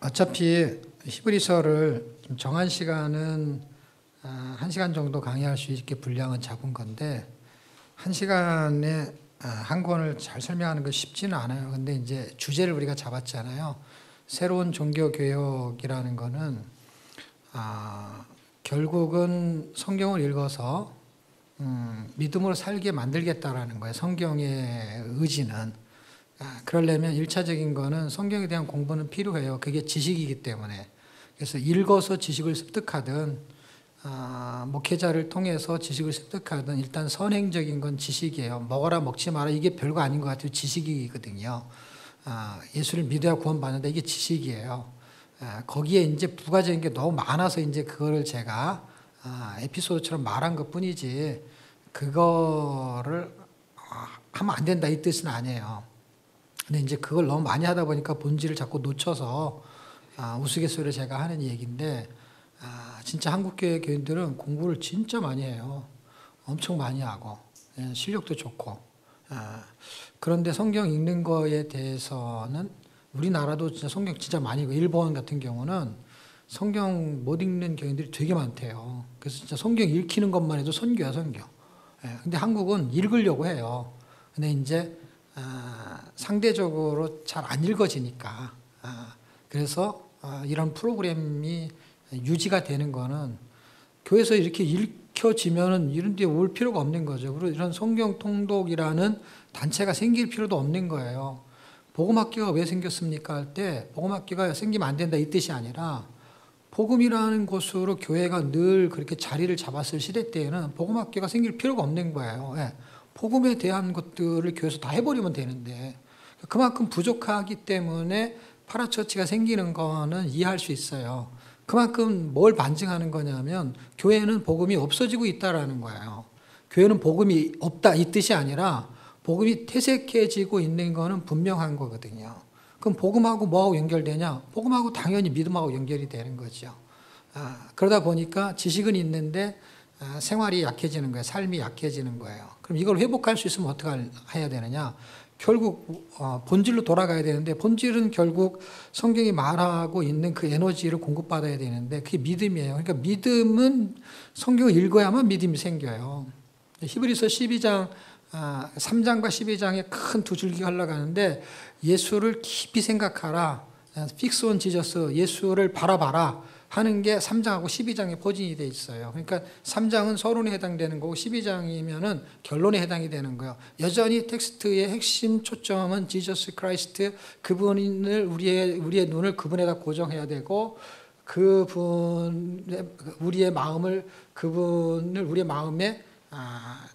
어차피 히브리서를 좀 정한 시간은 1시간 정도 강의할 수 있게 분량은 잡은 건데 1시간에 한 권을 잘 설명하는 건 쉽지는 않아요. 근데 이제 주제를 우리가 잡았잖아요. 새로운 종교개혁이라는 거는 결국은 성경을 읽어서 믿음으로 살게 만들겠다라는 거예요. 성경의 의지는. 그러려면 1차적인 거는 성경에 대한 공부는 필요해요. 그게 지식이기 때문에. 그래서 읽어서 지식을 습득하든 목회자를 통해서 지식을 습득하든 일단 선행적인 건 지식이에요. 먹어라 먹지 마라 이게 별거 아닌 것 같아요. 지식이거든요. 예수를 믿어야 구원받는다 이게 지식이에요. 거기에 이제 부가적인 게 너무 많아서 이제 그거를 제가 에피소드처럼 말한 것 뿐이지 그거를 하면 안 된다 이 뜻은 아니에요. 근데 이제 그걸 너무 많이 하다 보니까 본질을 자꾸 놓쳐서 우스갯소리로 제가 하는 얘기인데 진짜 한국교회 교인들은 공부를 진짜 많이 해요. 엄청 많이 하고 실력도 좋고 그런데 성경 읽는 거에 대해서는 우리나라도 진짜 성경 진짜 많이 읽고 일본 같은 경우는 성경 못 읽는 교인들이 되게 많대요. 그래서 진짜 성경 읽히는 것만 해도 선교야 선교. 근데 한국은 읽으려고 해요. 근데 이제 상대적으로 잘 안 읽어지니까 그래서 이런 프로그램이 유지가 되는 거는 교회에서 이렇게 읽혀지면은 이런 데 올 필요가 없는 거죠. 그리고 이런 성경 통독이라는 단체가 생길 필요도 없는 거예요. 복음학교가 왜 생겼습니까? 할 때 복음학교가 생기면 안 된다 이 뜻이 아니라 복음이라는 곳으로 교회가 늘 그렇게 자리를 잡았을 시대 때에는 복음학교가 생길 필요가 없는 거예요. 복음에 대한 것들을 교회에서 다 해버리면 되는데 그만큼 부족하기 때문에 파라처치가 생기는 거는 이해할 수 있어요. 그만큼 뭘 반증하는 거냐면 교회는 복음이 없어지고 있다라는 거예요. 교회는 복음이 없다 이 뜻이 아니라 복음이 퇴색해지고 있는 거는 분명한 거거든요. 그럼 복음하고 뭐하고 연결되냐? 복음하고 당연히 믿음하고 연결이 되는 거죠. 그러다 보니까 지식은 있는데 생활이 약해지는 거예요. 삶이 약해지는 거예요. 그럼 이걸 회복할 수 있으면 어떻게 해야 되느냐? 결국 본질로 돌아가야 되는데 본질은 결국 성경이 말하고 있는 그 에너지를 공급받아야 되는데 그게 믿음이에요. 그러니까 믿음은 성경을 읽어야만 믿음이 생겨요. 히브리서 12장 3장과 12장에 큰 두 줄기가 흘러가는데 예수를 깊이 생각하라. Fix on Jesus. 예수를 바라봐라. 하는 게 3장하고 12장에 포진이 되어 있어요. 그러니까 3장은 서론에 해당되는 거고 12장이면은 결론에 해당이 되는 거예요. 여전히 텍스트의 핵심 초점은 지저스 크라이스트 그분을 우리의 눈을 그분에다 고정해야 되고 우리의 마음을 그분을 우리의 마음에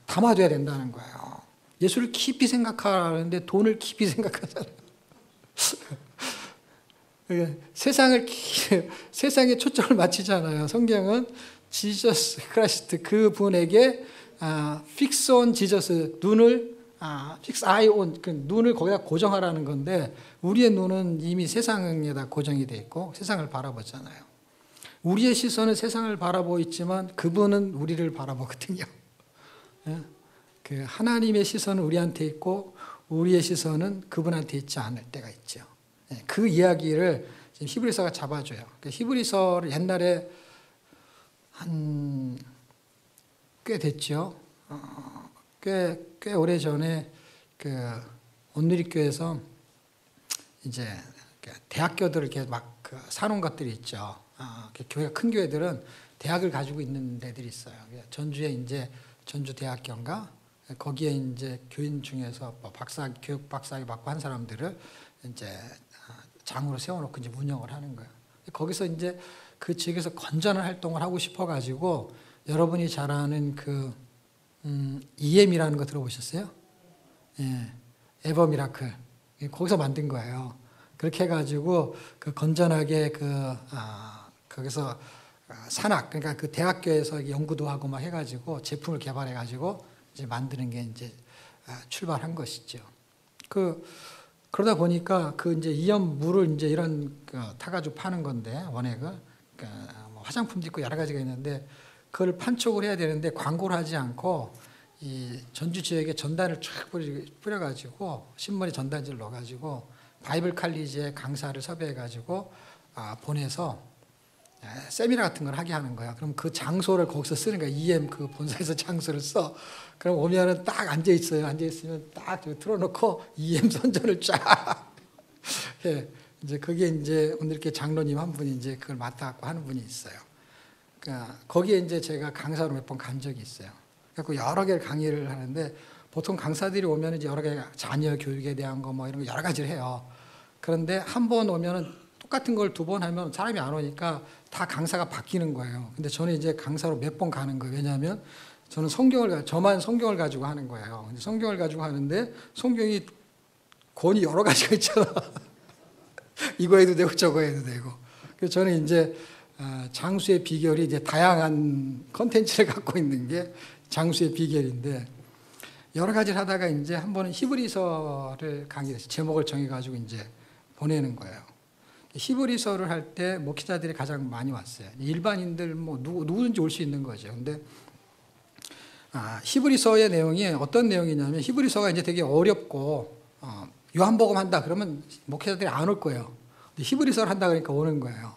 담아둬야 된다는 거예요. 예수를 깊이 생각하는데 돈을 깊이 생각하잖아요. 세상에 초점을 맞추잖아요. 성경은 지저스 크라이스트 그분에게 fix on 지저스 눈을 fix eye on 그 눈을 거기다 고정하라는 건데 우리의 눈은 이미 세상에다 고정이 돼 있고 세상을 바라보잖아요. 우리의 시선은 세상을 바라보고 있지만 그분은 우리를 바라보거든요. 그 하나님의 시선은 우리한테 있고 우리의 시선은 그분한테 있지 않을 때가 있죠. 그 이야기를 지금 히브리서가 잡아줘요. 히브리서를 옛날에 꽤 됐죠. 꽤 오래 전에 그 온누리교에서 이제 대학교들을 이렇게 막 사놓은 것들이 있죠. 교회가 큰 교회들은 대학을 가지고 있는 데들이 있어요. 전주에 이제 전주대학교인가 거기에 이제 교인 중에서 교육 박사학위 받고 한 사람들을 이제 장으로 세워놓고 이제 운영을 하는 거예요. 거기서 이제 그 지역에서 건전한 활동을 하고 싶어가지고 여러분이 잘 아는 그 EM이라는 거 들어보셨어요? 에버 미라클 거기서 만든 거예요. 그렇게 해가지고 그 건전하게 거기서 산학 그러니까 그 대학교에서 연구도 하고 막 해가지고 제품을 개발해가지고 이제 만드는 게 이제 출발한 것이죠. 그러다 보니까 그 이제 이염 물을 이제 이런 타가지고 파는 건데 원액을 뭐 화장품도 있고 여러 가지가 있는데 그걸 판촉을 해야 되는데 광고를 하지 않고 이 전주 지역에 전단을 쫙 뿌려가지고 신문에 전단지를 넣어가지고 바이블 칼리지에 강사를 섭외해가지고 보내서 세미나 같은 걸 하게 하는 거야. 그럼 그 장소를 거기서 쓰는 거야. EM 그 본사에서 장소를 써. 그럼 오면은 딱 앉아 있어요. 앉아 있으면 딱 틀어놓고 EM 선전을 쫙 해. 이제 그게 이제 오늘 이렇게 장로님 한 분이 이제 그걸 맡아갖고 하는 분이 있어요. 그러니까 거기에 이제 제가 강사로 몇 번 간 적이 있어요. 그래서 여러 개를 강의를 하는데 보통 강사들이 오면 이제 여러 개 자녀 교육에 대한 거 뭐 이런 거 여러 가지를 해요. 그런데 한 번 오면은 똑같은 걸 두 번 하면 사람이 안 오니까 다 강사가 바뀌는 거예요. 근데 저는 이제 강사로 몇 번 가는 거예요. 왜냐하면 저는 저만 성경을 가지고 하는 거예요. 성경을 가지고 하는데 성경이 권이 여러 가지가 있잖아. 이거 해도 되고 저거 해도 되고. 그래서 저는 이제 장수의 비결이 이제 다양한 컨텐츠를 갖고 있는 게 장수의 비결인데 여러 가지를 하다가 이제 한 번은 히브리서를 강의해서 제목을 정해가지고 이제 보내는 거예요. 히브리서를 할 때 목회자들이 가장 많이 왔어요. 일반인들 뭐 누구든지 올 수 있는 거죠. 근데 히브리서의 내용이 어떤 내용이냐면 히브리서가 이제 되게 어렵고 요한복음 한다 그러면 목회자들이 안 올 거예요. 근데 히브리서를 한다 그러니까 오는 거예요.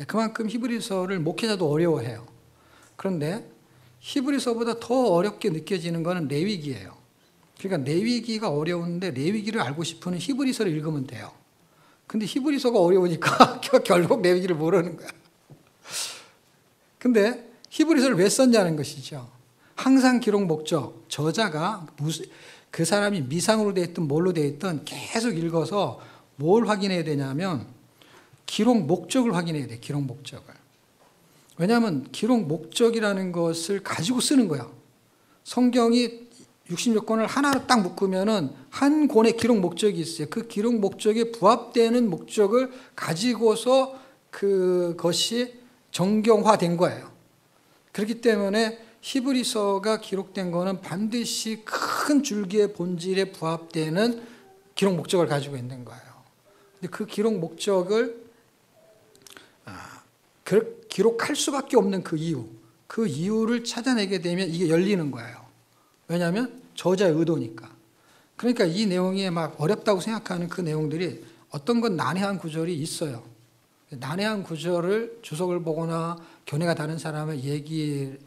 그만큼 히브리서를 목회자도 어려워해요. 그런데 히브리서보다 더 어렵게 느껴지는 것은 레위기예요. 그러니까 레위기가 어려운데 레위기를 알고 싶으면 히브리서를 읽으면 돼요. 근데 히브리서가 어려우니까 결국 레위기를 모르는 거야. 근데 히브리서를 왜 썼냐는 것이죠. 항상 기록 목적, 저자가 그 사람이 미상으로 되어 있든 뭘로 되어 있든 계속 읽어서 뭘 확인해야 되냐면 기록 목적을 확인해야 돼. 기록 목적을. 왜냐하면 기록 목적이라는 것을 가지고 쓰는 거야. 성경이 60몇 권을 하나로 딱 묶으면은 한 권의 기록 목적이 있어요. 그 기록 목적에 부합되는 목적을 가지고서 그것이 정경화된 거예요. 그렇기 때문에 히브리서가 기록된 거는 반드시 큰 줄기의 본질에 부합되는 기록 목적을 가지고 있는 거예요. 근데 그 기록 목적을 기록할 수밖에 없는 그 이유를 찾아내게 되면 이게 열리는 거예요. 왜냐하면 저자의 의도니까. 그러니까 이 내용이 막 어렵다고 생각하는 그 내용들이 어떤 건 난해한 구절이 있어요. 난해한 구절을 주석을 보거나 견해가 다른 사람의 얘기를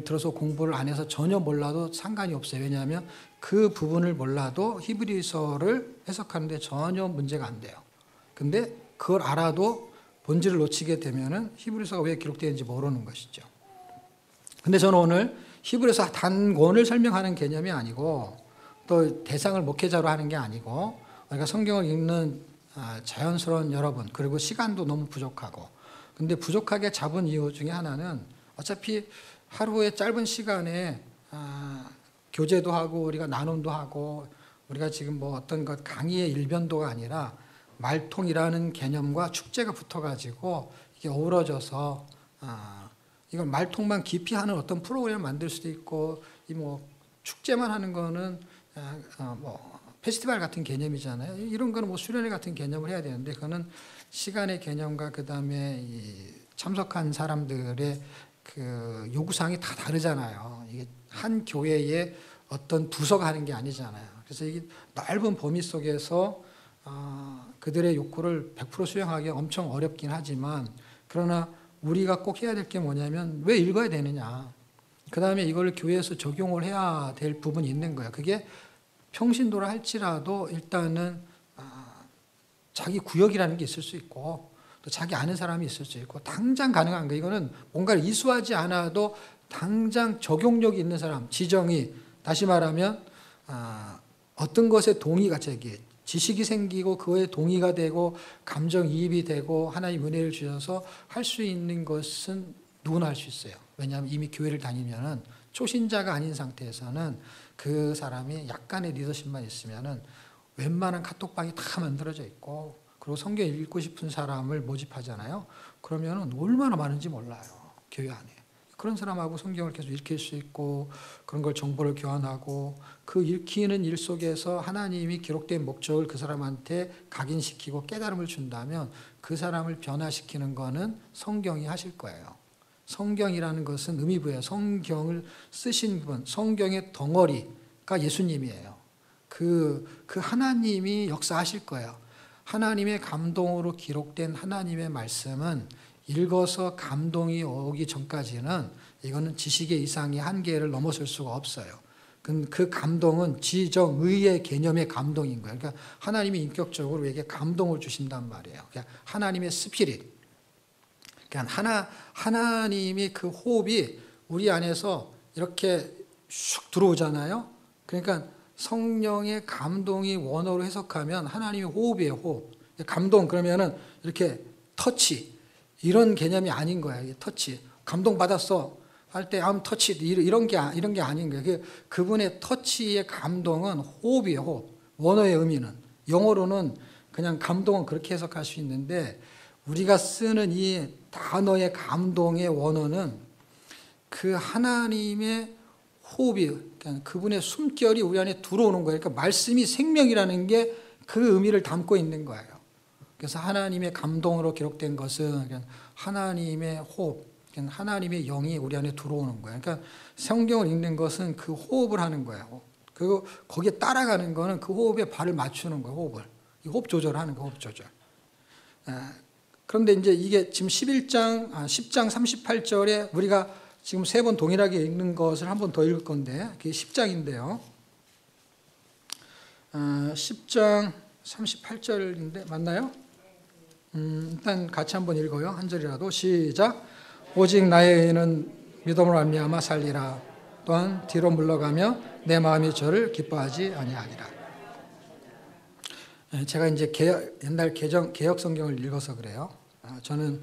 들어서 공부를 안 해서 전혀 몰라도 상관이 없어요. 왜냐하면 그 부분을 몰라도 히브리서를 해석하는데 전혀 문제가 안 돼요. 근데 그걸 알아도 본질을 놓치게 되면은 히브리서가 왜 기록되는지 모르는 것이죠. 근데 저는 오늘 히브리서 단권을 설명하는 개념이 아니고 또 대상을 목회자로 하는 게 아니고 우리가 성경을 읽는 자연스러운 여러분 그리고 시간도 너무 부족하고 근데 부족하게 잡은 이유 중에 하나는 어차피 하루의 짧은 시간에 교제도 하고 우리가 나눔도 하고 우리가 지금 뭐 어떤 것 강의의 일변도가 아니라 말통이라는 개념과 축제가 붙어가지고 이게 어우러져서 이건 말통만 깊이 하는 어떤 프로그램을 만들 수도 있고 이 뭐 축제만 하는 거는 뭐 페스티벌 같은 개념이잖아요. 이런 거는 뭐 수련회 같은 개념을 해야 되는데 그거는 시간의 개념과 그 다음에 참석한 사람들의 그 요구사항이 다 다르잖아요. 이게 한 교회의 어떤 부서가 하는 게 아니잖아요. 그래서 이게 넓은 범위 속에서 그들의 욕구를 100% 수용하기 엄청 어렵긴 하지만 그러나 우리가 꼭 해야 될 게 뭐냐면 왜 읽어야 되느냐. 그 다음에 이걸 교회에서 적용을 해야 될 부분이 있는 거예요. 그게 평신도라 할지라도 일단은 자기 구역이라는 게 있을 수 있고 또 자기 아는 사람이 있을 수 있고 당장 가능한 거 이거는 뭔가를 이수하지 않아도 당장 적용력이 있는 사람 지정이 다시 말하면 어떤 것에 동의가 지식이 생기고 그거에 동의가 되고 감정이입이 되고 하나님 은혜를 주셔서 할 수 있는 것은 누구나 할 수 있어요. 왜냐하면 이미 교회를 다니면은 초신자가 아닌 상태에서는 그 사람이 약간의 리더십만 있으면은 웬만한 카톡방이 다 만들어져 있고 그리고 성경 읽고 싶은 사람을 모집하잖아요. 그러면은 얼마나 많은지 몰라요. 교회 안에. 그런 사람하고 성경을 계속 읽힐 수 있고 그런 걸 정보를 교환하고 그 읽히는 일 속에서 하나님이 기록된 목적을 그 사람한테 각인시키고 깨달음을 준다면 그 사람을 변화시키는 거는 성경이 하실 거예요. 성경이라는 것은 의미부여요. 성경을 쓰신 분, 성경의 덩어리가 예수님이에요. 그 하나님이 역사하실 거예요. 하나님의 감동으로 기록된 하나님의 말씀은 읽어서 감동이 오기 전까지는 이거는 지식의 이상의 한계를 넘어설 수가 없어요. 그 감동은 지정의의 개념의 감동인 거예요. 그러니까 하나님이 인격적으로 우리에게 감동을 주신단 말이에요. 그러니까 하나님의 스피릿. 그러니까 하나님이 그 호흡이 우리 안에서 이렇게 슉 들어오잖아요. 그러니까 성령의 감동이 원어로 해석하면 하나님의 호흡이에요, 호흡. 감동 그러면은 이렇게 터치 이런 개념이 아닌 거야. 터치. 감동 받았어 할 때 터치 이런 게 아닌 거예요. 그분의 터치의 감동은 호흡이에요, 호흡. 원어의 의미는 영어로는 그냥 감동은 그렇게 해석할 수 있는데 우리가 쓰는 이 단어의 감동의 원어는 그 하나님의 호흡이 그러니까 그분의 숨결이 우리 안에 들어오는 거예요. 그러니까 말씀이 생명이라는 게 그 의미를 담고 있는 거예요. 그래서 하나님의 감동으로 기록된 것은 하나님의 호흡, 하나님의 영이 우리 안에 들어오는 거예요. 그러니까 성경을 읽는 것은 그 호흡을 하는 거예요. 그리고 거기에 따라가는 거는 그 호흡에 발을 맞추는 거예요. 호흡을. 호흡 조절하는 거예요. 호흡 조절. 그런데 이제 이게 지금 10장 38절에 우리가 지금 세 번 동일하게 읽는 것을 한 번 더 읽을 건데 그게 10장인데요. 10장 38절인데 맞나요? 일단 같이 한번 읽어요. 한 절이라도 시작. 오직 나의 의인은 믿음으로 말미암아 살리라. 또한 뒤로 물러가며 내 마음이 저를 기뻐하지 아니하니라. 제가 이제 옛날 개역 성경을 읽어서 그래요. 저는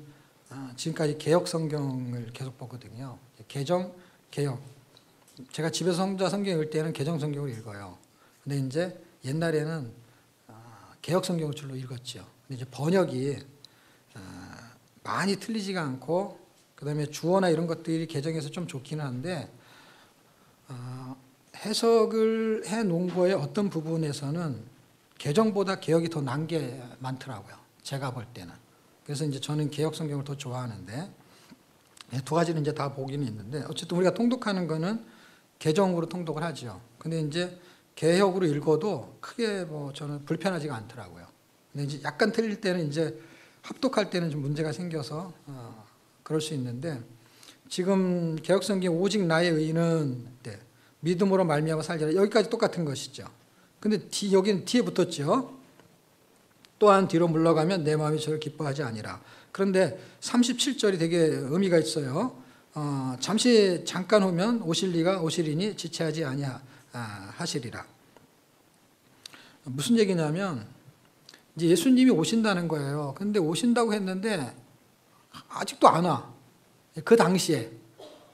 지금까지 개역 성경을 계속 보거든요. 개정, 개역. 제가 집에서 혼자 성경 읽을 때는 개정 성경을 읽어요. 근데 이제 옛날에는 개역 성경을 주로 읽었죠. 근데 이제 번역이 많이 틀리지가 않고 그다음에 주어나 이런 것들이 개정에서 좀 좋기는 한데 해석을 해 놓은 거에 어떤 부분에서는 개정보다 개역이 더 난 게 많더라고요. 제가 볼 때는. 그래서 이제 저는 개역 성경을 더 좋아하는데 두 가지는 이제 다 보기는 있는데 어쨌든 우리가 통독하는 거는 개정으로 통독을 하죠. 근데 이제 개역으로 읽어도 크게 뭐 저는 불편하지가 않더라고요. 근데 이제 약간 틀릴 때는 이제 합독할 때는 좀 문제가 생겨서 그럴 수 있는데 지금 개역 성경 오직 나의 의인은 믿음으로 말미암아 살리라 여기까지 똑같은 것이죠. 근데 여기는 뒤에 붙었죠. 또한 뒤로 물러가면 내 마음이 저를 기뻐하지 아니라. 그런데 37절이 되게 의미가 있어요. 잠깐 후면 오시리니 지체하지 아니하시리라. 무슨 얘기냐면 이제 예수님이 오신다는 거예요. 근데 오신다고 했는데 아직도 안 와. 그 당시에.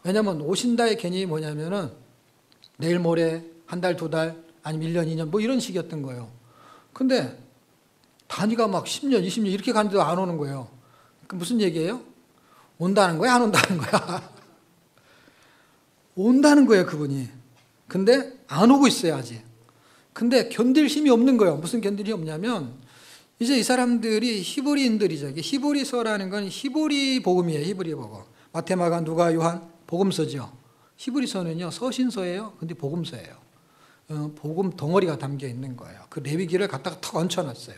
왜냐하면 오신다의 개념이 뭐냐면은 내일 모레 한 달, 두 달, 아니면 1년, 2년 뭐 이런 식이었던 거예요. 근데 단위가 막 10년, 20년 이렇게 가는데도 안 오는 거예요. 그 무슨 얘기예요? 온다는 거야? 안 온다는 거야? 온다는 거예요, 그분이. 근데 안 오고 있어요, 아직. 근데 견딜 힘이 없는 거예요. 무슨 견딜 힘이 없냐면 이제 이 사람들이 히브리인들이죠. 히브리서라는 건 히브리 복음이에요. 히브리 복음. 마태, 마가, 누가, 요한 복음서죠. 히브리서는요 서신서예요. 근데 복음서예요. 복음 덩어리가 담겨 있는 거예요. 그 레위기를 갖다가 탁 얹혀놨어요.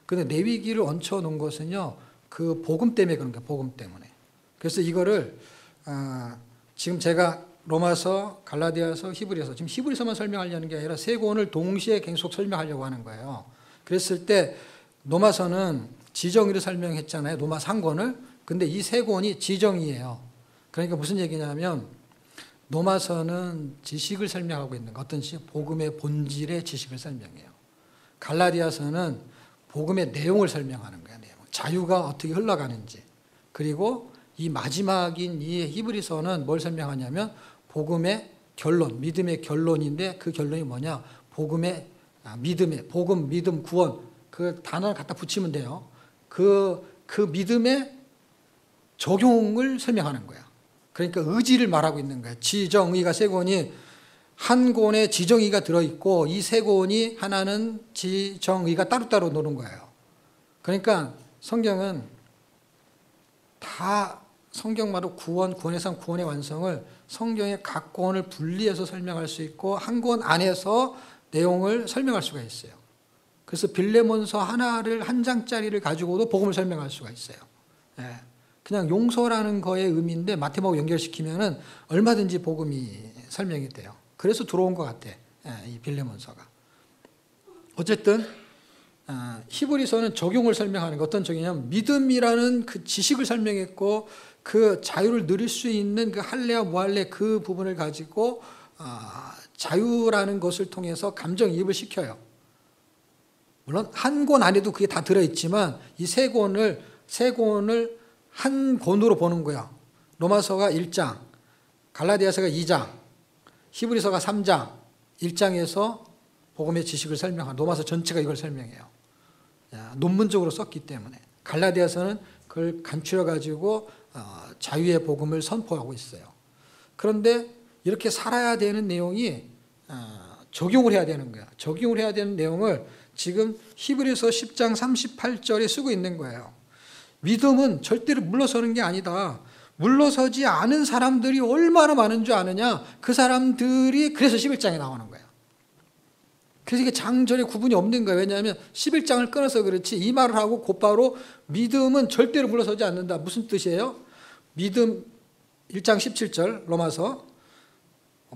근데 레위기를 얹혀놓은 것은요 그 복음 때문에 그런 거예요. 복음 때문에. 그래서 이거를 지금 제가 로마서, 갈라디아서, 히브리서 지금 히브리서만 설명하려는 게 아니라 세 권을 동시에 계속 설명하려고 하는 거예요. 그랬을 때 로마서는 지정의를 설명했잖아요. 로마 3권을. 근데 이 세 권이 지정의예요. 그러니까 무슨 얘기냐면 로마서는 지식을 설명하고 있는 거. 어떤 식? 복음의 본질의 지식을 설명해요. 갈라디아서는 복음의 내용을 설명하는 거예요. 내용. 자유가 어떻게 흘러가는지. 그리고 이 마지막인 이 히브리서는 뭘 설명하냐면 복음의 결론, 믿음의 결론인데 그 결론이 뭐냐? 복음의 믿음의 복음, 믿음, 구원 그 단어를 갖다 붙이면 돼요. 그 믿음의 적용을 설명하는 거야. 그러니까 의지를 말하고 있는 거예요. 지정의가 세 권이 한 권에 지정의가 들어있고 이 세 권이 하나는 지정의가 따로따로 노는 거예요. 그러니까 성경은 다 성경마다 구원에서 구원의 완성을 성경의 각 권을 분리해서 설명할 수 있고 한 권 안에서 내용을 설명할 수가 있어요. 그래서 빌레몬서 하나를 한 장짜리를 가지고도 복음을 설명할 수가 있어요. 예. 그냥 용서라는 거의 의미인데 마태복음 연결시키면은 얼마든지 복음이 설명이 돼요. 그래서 들어온 것 같아. 예, 이 빌레몬서가. 어쨌든 히브리서는 적용을 설명하는 거. 어떤 적용이냐면 믿음이라는 그 지식을 설명했고 그 자유를 누릴 수 있는 그 할례와 무할례 그 부분을 가지고 자유라는 것을 통해서 감정이입을 시켜요. 물론 한 권 안에도 그게 다 들어있지만 이 세 권을 한 권으로 보는 거야. 로마서가 1장, 갈라디아서가 2장, 히브리서가 3장, 1장에서 복음의 지식을 설명한 로마서 전체가 이걸 설명해요. 논문적으로 썼기 때문에. 갈라디아서는 그걸 간추려 가지고 자유의 복음을 선포하고 있어요. 그런데 이렇게 살아야 되는 내용이 적용을 해야 되는 거야. 적용을 해야 되는 내용을 지금 히브리서 10장 38절에 쓰고 있는 거예요. 믿음은 절대로 물러서는 게 아니다. 물러서지 않은 사람들이 얼마나 많은 줄 아느냐. 그 사람들이 그래서 11장에 나오는 거예요. 그래서 이게 장절의 구분이 없는 거예요. 왜냐하면 11장을 끊어서 그렇지 이 말을 하고 곧바로 믿음은 절대로 물러서지 않는다. 무슨 뜻이에요? 믿음 1장 17절 로마서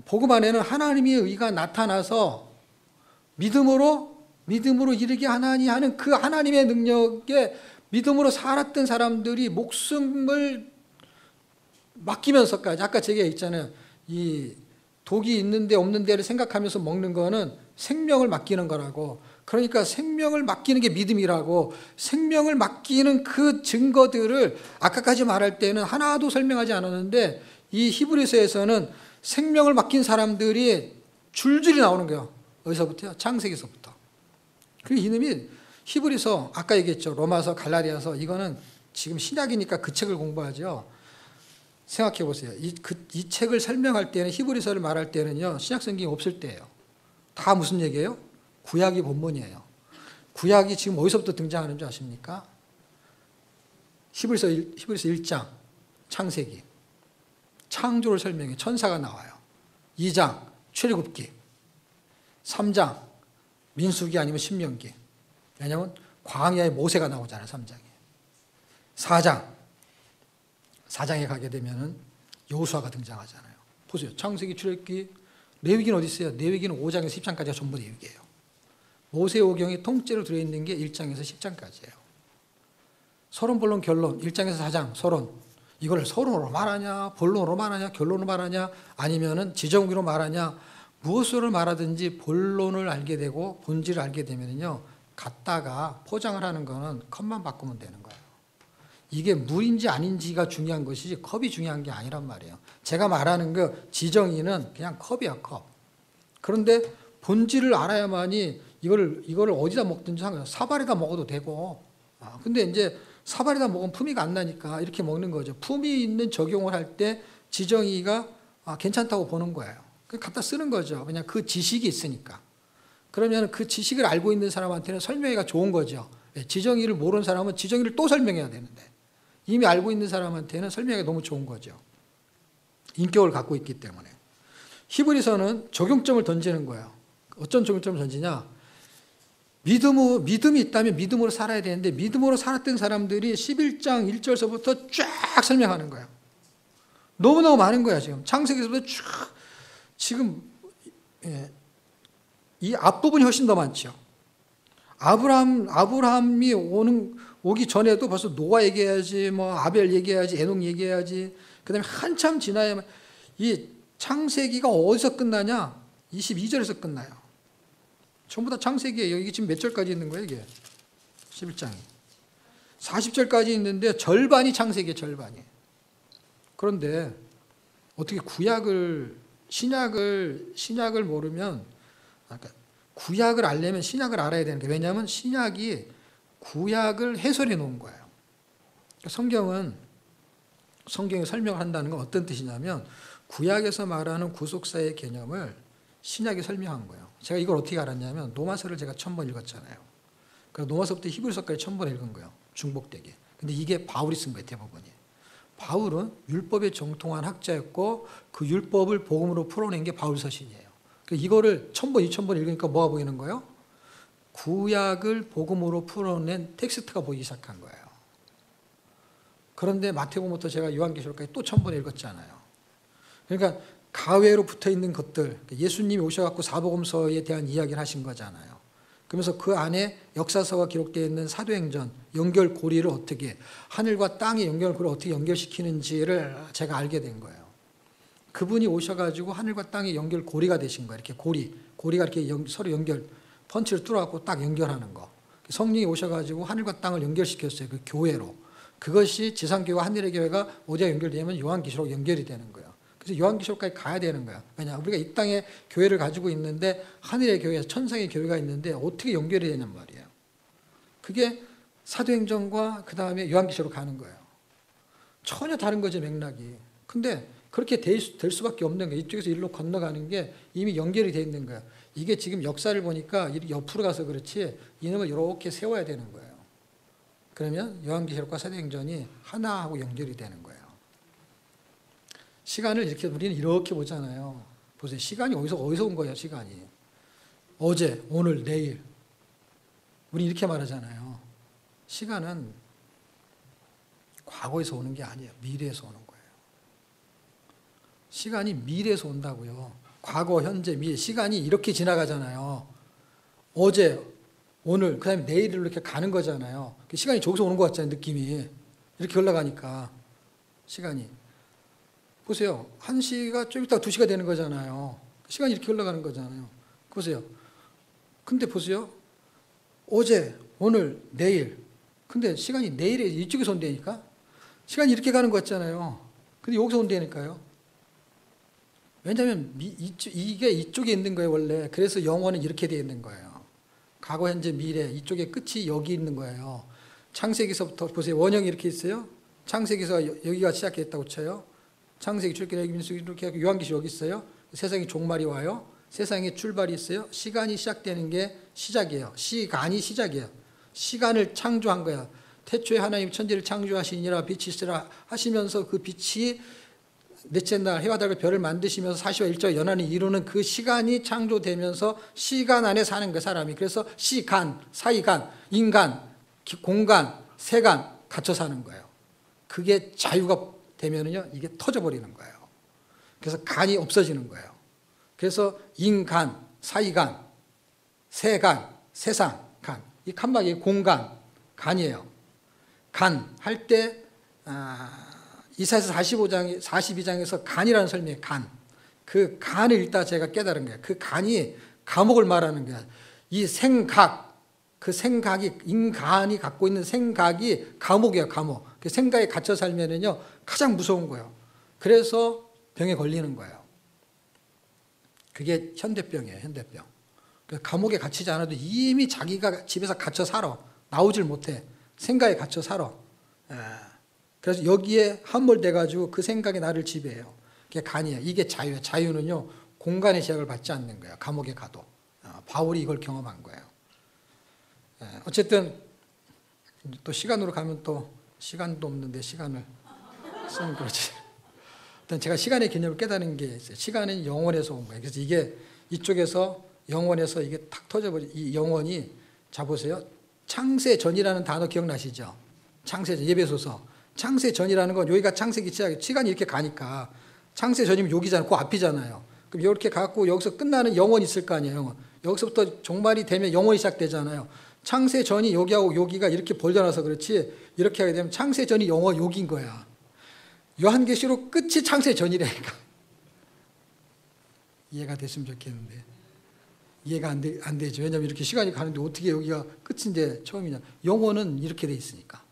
복음 안에는 하나님의 의가 나타나서 믿음으로 이르게 하나니 하는 그 하나님의 능력에 믿음으로 살았던 사람들이 목숨을 맡기면서까지 아까 제가 있잖아요. 이 독이 있는데 없는 데를 생각하면서 먹는 거는 생명을 맡기는 거라고. 그러니까 생명을 맡기는 게 믿음이라고. 생명을 맡기는 그 증거들을 아까까지 말할 때는 하나도 설명하지 않았는데 이 히브리서에서는 생명을 맡긴 사람들이 줄줄이 나오는 거예요. 어디서부터요? 창세기서부터. 그 이놈이 히브리서 아까 얘기했죠. 로마서, 갈라디아서 이거는 지금 신약이니까 그 책을 공부하죠. 생각해 보세요. 이 책을 설명할 때는 히브리서를 말할 때는요. 신약 성경이 없을 때예요. 다 무슨 얘기예요? 구약이 본문이에요. 구약이 지금 어디서부터 등장하는 줄 아십니까? 히브리서 1장 창세기. 창조를 설명해 천사가 나와요. 2장 출애굽기. 3장 민수기 아니면 신명기. 왜냐하면 광야에 모세가 나오잖아요. 3장에. 4장에 가게 되면은 여호수아가 등장하잖아요. 보세요. 창세기, 출애굽기, 레위기는 어디 있어요? 레위기는 5장에서 10장까지가 전부 레위기예요. 모세오경이 통째로 들어있는 게 1장에서 10장까지예요. 서론, 본론, 결론 1장에서 4장 서론. 이걸 서론으로 말하냐, 본론으로 말하냐, 결론으로 말하냐, 아니면은 지정기로 말하냐, 무엇으로 말하든지 본론을 알게 되고 본질을 알게 되면요, 갖다가 포장을 하는 거는 컵만 바꾸면 되는 거예요. 이게 물인지 아닌지가 중요한 것이지 컵이 중요한 게 아니란 말이에요. 제가 말하는 거 지정의는 그냥 컵이야, 컵. 그런데 본질을 알아야만이 이거를 어디다 먹든지 상관없어요. 사발에다 먹어도 되고. 근데 이제 사발에다 먹으면 품위가 안 나니까 이렇게 먹는 거죠. 품위 있는 적용을 할 때 지정의가 괜찮다고 보는 거예요. 갖다 쓰는 거죠. 그냥 그 지식이 있으니까. 그러면 그 지식을 알고 있는 사람한테는 설명회가 좋은 거죠. 지정의를 모르는 사람은 지정의를 또 설명해야 되는데 이미 알고 있는 사람한테는 설명회가 너무 좋은 거죠. 인격을 갖고 있기 때문에. 히브리서는 적용점을 던지는 거예요. 어떤 적용점을 던지냐? 믿음이 있다면 믿음으로 살아야 되는데 믿음으로 살았던 사람들이 11장 1절서부터 쫙 설명하는 거예요. 너무너무 많은 거야 지금. 창세기에서부터 쫙 지금 이 앞부분이 훨씬 더 많죠. 아브라함이 오기 전에도 벌써 노아 얘기해야지, 뭐 아벨 얘기해야지, 에녹 얘기해야지. 그다음에 한참 지나야 이 창세기가 어디서 끝나냐? 22절에서 끝나요. 전부 다 창세기예요. 이게 지금 몇 절까지 있는 거예요, 이게? 11장이. 40절까지 있는데 절반이 창세기의 절반이. 그런데 어떻게 신약을 모르면, 그러니까 구약을 알려면 신약을 알아야 되는 게, 왜냐하면 신약이 구약을 해설해 놓은 거예요. 그러니까 성경이 설명을 한다는 건 어떤 뜻이냐면 구약에서 말하는 구속사의 개념을 신약이 설명한 거예요. 제가 이걸 어떻게 알았냐면 노마서를 제가 1000번 읽었잖아요. 그래서 노마서부터 히브리서까지 1000번 읽은 거예요. 중복되게. 근데 이게 바울이 쓴 거예요, 대부분이. 바울은 율법에 정통한 학자였고 그 율법을 복음으로 풀어낸 게 바울 서신이에요. 이거를 1000번, 2000번 읽으니까 뭐가 보이는 거예요? 구약을 복음으로 풀어낸 텍스트가 보이기 시작한 거예요. 그런데 마태복음부터 제가 요한계시록까지 또 1000번 읽었잖아요. 그러니까 가외로 붙어 있는 것들, 예수님이 오셔갖고 사복음서에 대한 이야기를 하신 거잖아요. 그러면서 그 안에 역사서가 기록되어 있는 사도행전 연결고리를 어떻게, 하늘과 땅의 연결고리를 어떻게 연결시키는지를 제가 알게 된 거예요. 그분이 오셔가지고 하늘과 땅의 연결고리가 되신 거예요. 이렇게 고리가 이렇게 서로 연결, 펀치를 뚫어갖고 딱 연결하는 거. 성령이 오셔가지고 하늘과 땅을 연결시켰어요. 그 교회로. 그것이 지상교회와 하늘의 교회가 오직 연결되면 요한계시록 연결이 되는 거예요. 그래서 요한계시록까지 가야 되는 거야. 왜냐, 우리가 이 땅에 교회를 가지고 있는데 하늘의 교회, 천상의 교회가 있는데 어떻게 연결이 되냔 말이에요. 그게 사도행전과 그 다음에 요한계시록 가는 거예요. 전혀 다른 거죠, 맥락이. 근데 그렇게 될 수밖에 없는 거예요. 이쪽에서 일로 건너가는 게 이미 연결이 돼 있는 거예요. 이게 지금 역사를 보니까 옆으로 가서 그렇지 이놈을 이렇게 세워야 되는 거예요. 그러면 요한계시록과 사도행전이 하나하고 연결이 되는 거예요. 시간을 이렇게 우리는 이렇게 보잖아요. 보세요. 시간이 어디서 온 거예요, 시간이. 어제, 오늘, 내일. 우리 이렇게 말하잖아요. 시간은 과거에서 오는 게 아니에요. 미래에서 오는 거예요. 시간이 미래에서 온다고요. 과거, 현재, 미래. 시간이 이렇게 지나가잖아요. 어제, 오늘, 그 다음에 내일로 이렇게 가는 거잖아요. 시간이 저기서 오는 것 같잖아요, 느낌이. 이렇게 올라가니까. 시간이. 보세요. 1시가 좀 있다가 2시가 되는 거잖아요. 시간이 이렇게 흘러가는 거잖아요. 보세요. 근데 보세요. 어제, 오늘, 내일. 근데 시간이 내일에 이쪽에서 온다니까? 시간이 이렇게 가는 거 같잖아요. 근데 여기서 온다니까요. 왜냐하면 이게 이쪽에 있는 거예요, 원래. 그래서 영원은 이렇게 되어 있는 거예요. 과거, 현재, 미래. 이쪽에 끝이 여기 있는 거예요. 창세기서부터 보세요. 원형이 이렇게 있어요. 창세기서 여기가 시작했다고 쳐요. 창세기, 출애굽기, 민수기 이렇게 하고 요한계시록 여기 있어요. 세상에 종말이 와요. 세상에 출발이 있어요. 시간이 시작되는 게 시작이에요. 시간이 시작이에요. 시간을 창조한 거야. 태초에 하나님 천지를 창조하시니라 빛이 있으라 하시면서 그 빛이 넷째 날 해와 달과 별을 만드시면서 40와 1조 연한을 이루는 그 시간이 창조되면서 시간 안에 사는 거예요, 사람이. 그래서 시간, 사이간, 인간, 공간, 세간 갇혀 사는 거예요. 그게 자유가 되면은요, 이게 터져버리는 거예요. 그래서 간이 없어지는 거예요. 그래서 인간, 사이간, 세간, 세상, 간. 이 칸막이 공간, 간이에요. 간 할 때, 이사야서 42장에서 간이라는 설명이 간. 그 간을 읽다 제가 깨달은 거예요. 그 간이 감옥을 말하는 거야. 이 생각, 그 생각이, 인간이 갖고 있는 생각이 감옥이에요, 감옥. 그 생각에 갇혀 살면은요, 가장 무서운 거예요. 그래서 병에 걸리는 거예요. 그게 현대병이에요, 현대병. 감옥에 갇히지 않아도 이미 자기가 집에서 갇혀 살아. 나오질 못해. 생각에 갇혀 살아. 그래서 여기에 함몰돼가지고 그 생각이 나를 지배해요. 그게 간이에요. 이게 자유예요. 자유는요, 공간의 제약을 받지 않는 거예요. 감옥에 가도. 바울이 이걸 경험한 거예요. 어쨌든 또 시간으로 가면 또 시간도 없는데 시간을 쓰면 그렇지. 일단 제가 시간의 개념을 깨달은 게 있어요. 시간은 영원에서 온 거예요. 그래서 이게 이쪽에서 영원에서 이게 탁 터져버려. 이 영원이, 자 보세요. 창세전이라는 단어 기억나시죠? 창세전, 예배소서. 창세전이라는 건 여기가 창세기 시간이 이렇게 가니까 창세전이면 여기잖아요. 그 앞이잖아요. 그럼 이렇게 갖고 여기서 끝나는 영원이 있을 거 아니에요. 영원. 여기서부터 종말이 되면 영원이 시작되잖아요. 창세전이 여기하고 여기가 이렇게 벌려놔서 그렇지, 이렇게 하게 되면 창세전이 영원 여기인 거야. 요한계시록 끝이 창세전이라니까. 이해가 됐으면 좋겠는데 이해가 안 되죠. 왜냐하면 이렇게 시간이 가는데 어떻게 여기가 끝인데 처음이냐. 영원은 이렇게 돼 있으니까.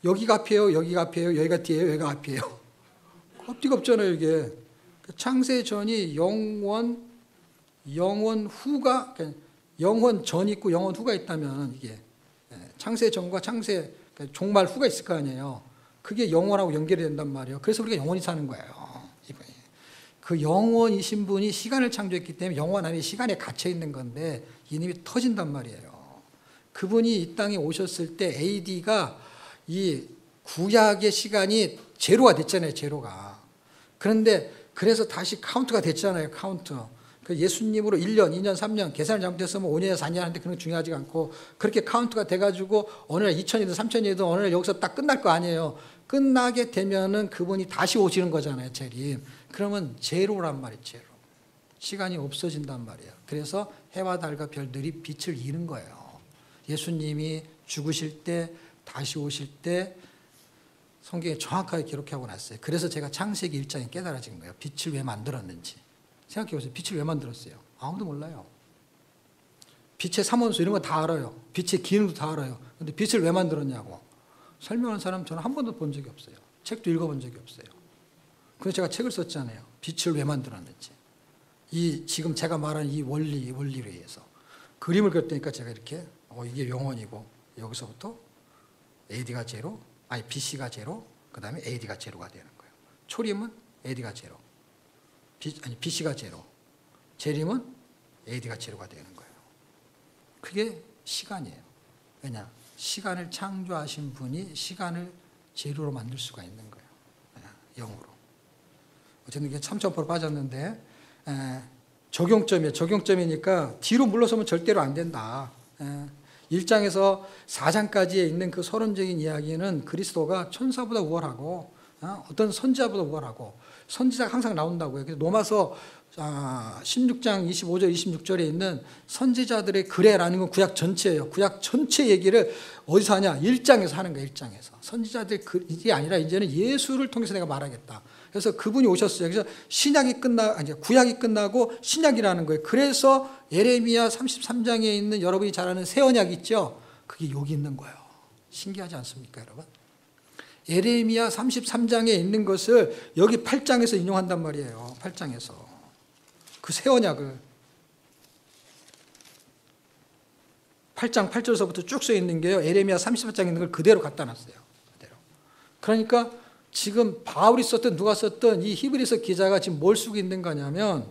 여기가 앞이에요, 여기가 앞이에요, 여기가 뒤에요, 여기가 앞이에요. 앞뒤가 없잖아요, 이게. 창세전이 영원 후가, 영원 전 있고 영원 후가 있다면 이게 창세전과 종말 후가 있을 거 아니에요. 그게 영원하고 연결이 된단 말이에요. 그래서 우리가 영원히 사는 거예요. 그 영원이신 분이 시간을 창조했기 때문에 영원 안에 시간에 갇혀 있는 건데 이놈이 터진단 말이에요. 그분이 이 땅에 오셨을 때 AD가 이 구약의 시간이 제로가 됐잖아요, 제로가. 그런데 그래서 다시 카운트가 됐잖아요, 카운트. 그 예수님으로 1년, 2년, 3년 계산을 잘못했으면 5년이나 4년 하는데 그런 거 중요하지 않고 그렇게 카운트가 돼가지고 어느 날 2000이든 3000이든 어느 날 여기서 딱 끝날 거 아니에요. 끝나게 되면은 그분이 다시 오시는 거잖아요, 재림. 그러면 제로란 말이에요, 제로. 시간이 없어진단 말이에요. 그래서 해와 달과 별들이 빛을 잃은 거예요. 예수님이 죽으실 때, 다시 오실 때 성경에 정확하게 기록하고 났어요. 그래서 제가 창세기 1장에 깨달아진 거예요. 빛을 왜 만들었는지. 생각해 보세요. 빛을 왜 만들었어요? 아무도 몰라요. 빛의 삼원수 이런 거 다 알아요. 빛의 기능도 다 알아요. 근데 빛을 왜 만들었냐고 설명하는 사람 저는 한 번도 본 적이 없어요. 책도 읽어본 적이 없어요. 그래서 제가 책을 썼잖아요. 빛을 왜 만들었는지. 이 지금 제가 말한 이 원리에 의해서 그림을 그렸다니까 제가 이렇게 이게 영원이고 여기서부터 AD가 제로, BC가 제로, 그 다음에 AD가 제로가 되는 거예요. 초림은 AD가 제로, BC가 제로, 재림은 AD가 제로가 되는 거예요. 그게 시간이에요. 왜냐? 시간을 창조하신 분이 시간을 제로로 만들 수가 있는 거예요. 0으로. 어쨌든 이게 참점포로 빠졌는데 적용점이에요. 적용점이니까 뒤로 물러서면 절대로 안 된다. 1장에서 4장까지에 있는 그 서론적인 이야기는 그리스도가 천사보다 우월하고 어떤 선지자보다 우월하고 선지자가 항상 나온다고요. 그래서 로마서 16장 25절 26절에 있는 선지자들의 글에라는 건 구약 전체예요. 구약 전체 얘기를 어디서 하냐? 1장에서 하는 거예요. 1장에서. 선지자들의 글이 아니라 이제는 예수를 통해서 내가 말하겠다. 그래서 그분이 오셨어요. 그래서 구약이 끝나고 신약이라는 거예요. 그래서 예레미야 33장에 있는 여러분이 잘 아는 새 언약 있죠? 그게 여기 있는 거예요. 신기하지 않습니까, 여러분? 예레미야 33장에 있는 것을 여기 8장에서 인용한단 말이에요. 8장에서. 그 새 언약을 8장 8절서부터 쭉 써 있는 게요. 예레미야 33장에 있는 걸 그대로 갖다 놨어요. 그대로. 그러니까 지금 바울이 썼든 누가 썼든 이 히브리서 기자가 지금 뭘 쓰고 있는 거냐면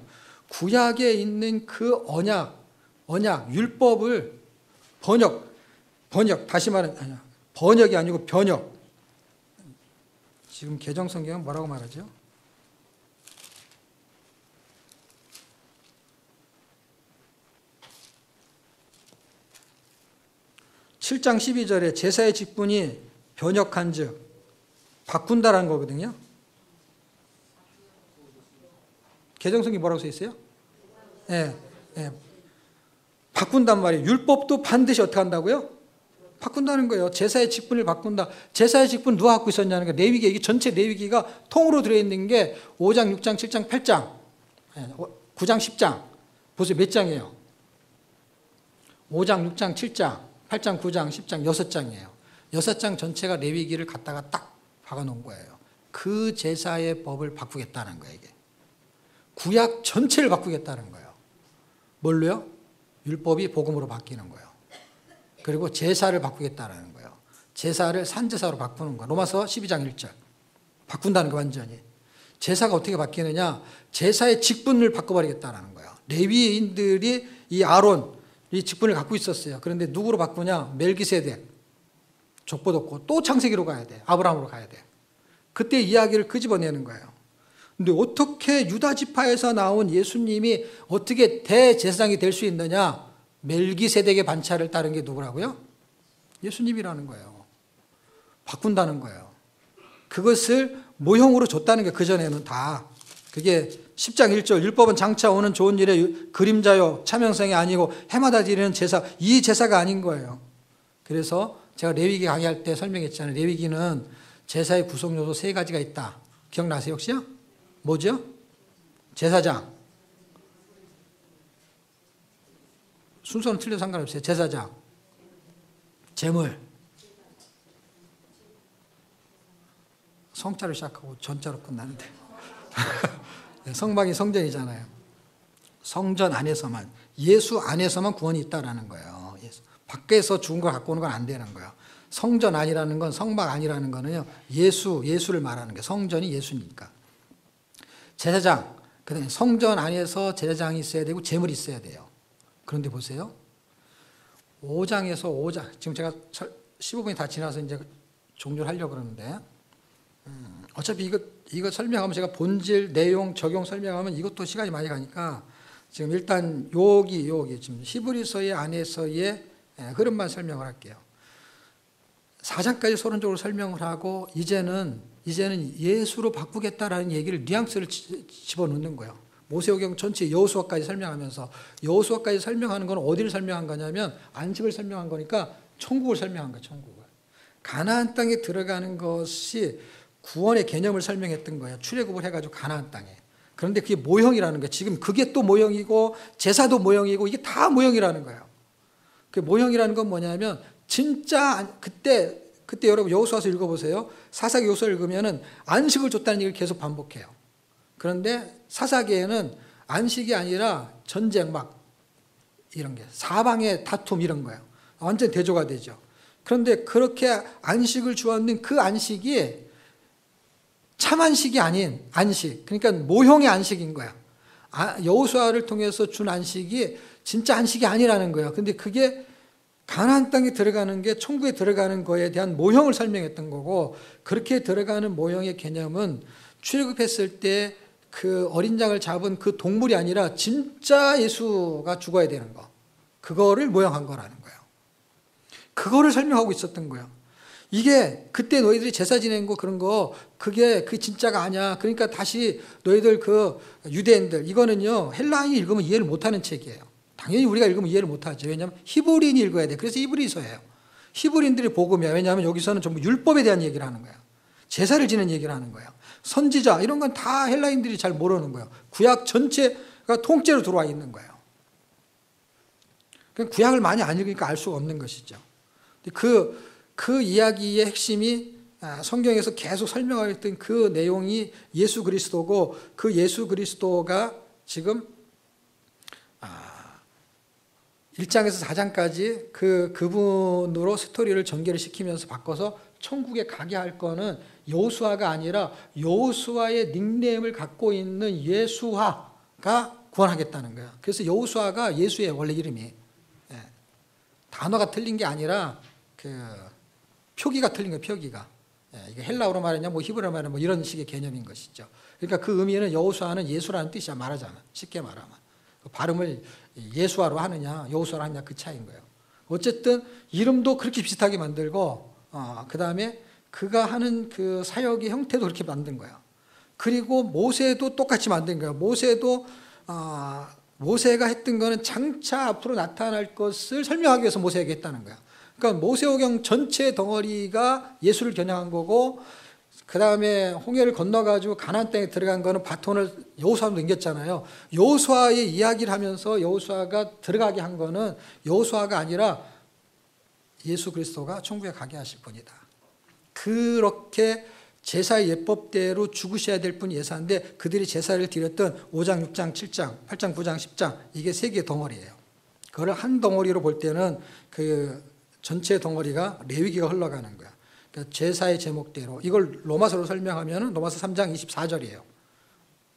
구약에 있는 그 언약, 율법을 다시 말하면 번역이 아니고 변역. 지금 개정 성경은 뭐라고 말하죠? (7장 12절에) 제사의 직분이 변역한즉 바꾼다라는 거거든요. 개정성이 뭐라고 써 있어요? 바꾼단 말이에요. 율법도 반드시 어떻게 한다고요? 바꾼다는 거예요. 제사의 직분을 바꾼다. 제사의 직분 누가 갖고 있었냐는 거예요. 레위기, 이게 전체 레위기가 통으로 들어있는 게 5장, 6장, 7장, 8장, 9장, 10장. 보세요. 몇 장이에요? 5장, 6장, 7장, 8장, 9장, 10장, 6장이에요. 6장 전체가 레위기를 갖다가 딱 박아놓은 거예요. 그 제사의 법을 바꾸겠다는 거예요. 이게 구약 전체를 바꾸겠다는 거예요. 뭘로요? 율법이 복음으로 바뀌는 거예요. 그리고 제사를 바꾸겠다는 거예요. 제사를 산제사로 바꾸는 거예요. 로마서 12장 1절. 바꾼다는 거 완전히. 제사가 어떻게 바뀌느냐? 제사의 직분을 바꿔버리겠다는 거예요. 레위인들이 이 아론, 이 직분을 갖고 있었어요. 그런데 누구로 바꾸냐? 멜기세덱. 족보도 없고 또 창세기로 가야 돼. 아브라함으로 가야 돼. 그때 이야기를 끄집어내는 거예요. 근데 어떻게 유다 지파에서 나온 예수님이 어떻게 대제사장이 될 수 있느냐? 멜기세덱의 반차를 따른 게 누구라고요? 예수님이라는 거예요. 바꾼다는 거예요. 그것을 모형으로 줬다는 게 그전에는 다. 그게 10장 1절 율법은 장차 오는 좋은 일의 그림자요 차명성이 아니고 해마다 드리는 제사, 이 제사가 아닌 거예요. 그래서 제가 레위기 강의할 때 설명했잖아요. 레위기는 제사의 구성 요소 3가지가 있다. 기억나세요 혹시요? 뭐죠? 제사장. 순서는 틀려도 상관없어요. 제사장, 제물, 성자로 시작하고 전자로 끝나는데 성막이 성전이잖아요. 성전 안에서만, 예수 안에서만 구원이 있다라는 거예요. 밖에서 죽은 걸 갖고 오는 건 안 되는 거예요. 성전 아니라는 건, 성막 아니라는 거는요, 예수를 말하는 거예요. 성전이 예수니까. 제사장, 그다음에 성전 안에서 제사장이 있어야 되고 제물이 있어야 돼요. 그런데 보세요. 5장, 지금 제가 15분이 다 지나서 이제 종료를 하려고 그러는데, 어차피 이거 설명하면 제가 본질, 내용, 적용 설명하면 이것도 시간이 많이 가니까 지금 일단 여기 지금 히브리서의 안에서의 흐름만 설명을 할게요. 4장까지 서론적으로 설명을 하고 이제는 예수로 바꾸겠다라는 얘기를 뉘앙스를 집어넣는 거예요. 모세오경 전체 여호수아까지 설명하면서 여호수아까지 설명하는 건 어디를 설명한 거냐면 안식을 설명한 거니까 천국을 설명한 거예요. 천국을. 가나안 땅에 들어가는 것이 구원의 개념을 설명했던 거예요. 출애굽을 해가지고 가나안 땅에. 그런데 그게 모형이라는 거예요. 지금 그게 또 모형이고 제사도 모형이고 이게 다 모형이라는 거예요. 그 모형이라는 건 뭐냐면 진짜 그때 여러분 여호수아서 읽어보세요. 사사기 여호수아를 읽으면은 안식을 줬다는 얘기를 계속 반복해요. 그런데 사사기에는 안식이 아니라 전쟁 막 이런 게 사방의 다툼 이런 거예요. 완전 대조가 되죠. 그런데 그렇게 안식을 주었는 그 안식이 참 안식이 아닌 안식, 그러니까 모형의 안식인 거야. 여호수아를 통해서 준 안식이 진짜 안식이 아니라는 거예요. 근데 그게 가나안 땅에 들어가는 게 천국에 들어가는 거에 대한 모형을 설명했던 거고, 그렇게 들어가는 모형의 개념은 출애굽했을 때 그 어린 양을 잡은 그 동물이 아니라 진짜 예수가 죽어야 되는 거, 그거를 모형한 거라는 거예요. 그거를 설명하고 있었던 거예요. 이게 그때 너희들이 제사 지낸 거 그런 거 그게 그 진짜가 아니야. 그러니까 다시 너희들 그 유대인들, 이거는요 헬라인이 읽으면 이해를 못하는 책이에요. 당연히 우리가 읽으면 이해를 못하죠. 왜냐하면 히브리인이 읽어야 돼. 그래서 히브리서예요. 히브리인들이 복음이야. 왜냐하면 여기서는 전부 율법에 대한 얘기를 하는 거예요. 제사를 지는 얘기를 하는 거예요. 선지자 이런 건 다 헬라인들이 잘 모르는 거예요. 구약 전체가 통째로 들어와 있는 거예요. 구약을 많이 안 읽으니까 알 수가 없는 것이죠. 그 이야기의 핵심이 성경에서 계속 설명하였던 그 내용이 예수 그리스도고, 그 예수 그리스도가 지금 1장에서 4장까지 그분으로 스토리를 전개를 시키면서 바꿔서 천국에 가게 할 거는 여호수아가 아니라 여호수아의 닉네임을 갖고 있는 예수화가 구원하겠다는 거예요. 그래서 여호수아가 예수의 원래 이름이, 단어가 틀린 게 아니라 표기가 틀린 거예요. 표기가. 이게 헬라어로 말하냐 뭐 히브리어로 말하냐 뭐 이런 식의 개념인 것이죠. 그러니까 그 의미는 여호수아는 예수라는 뜻이야 말하자면, 쉽게 말하면. 발음을 예수아로 하느냐 여호수아로 하느냐 그 차이인 거예요. 어쨌든 이름도 그렇게 비슷하게 만들고 그 다음에 그가 하는 그 사역의 형태도 그렇게 만든 거예요. 그리고 모세도 똑같이 만든 거예요. 모세가 했던 거는 장차 앞으로 나타날 것을 설명하기 위해서 모세에게 했다는 거예요. 그러니까 모세오경 전체 덩어리가 예수를 겨냥한 거고, 그 다음에 홍해를 건너가지고 가나안 땅에 들어간 거는 바톤을 여호수아로 넘겼잖아요. 여호수아의 이야기를 하면서 여호수아가 들어가게 한 거는 여호수아가 아니라 예수 그리스도가 천국에 가게 하실 분이다. 그렇게 제사의 예법대로 죽으셔야 될 분이 예사인데, 그들이 제사를 드렸던 5장, 6장, 7장, 8장, 9장, 10장 이게 3개의 덩어리예요. 그걸 한 덩어리로 볼 때는 그 전체 덩어리가 레위기가 흘러가는 거야. 그러니까 제사의 제목대로. 이걸 로마서로 설명하면 로마서 3장 24절이에요.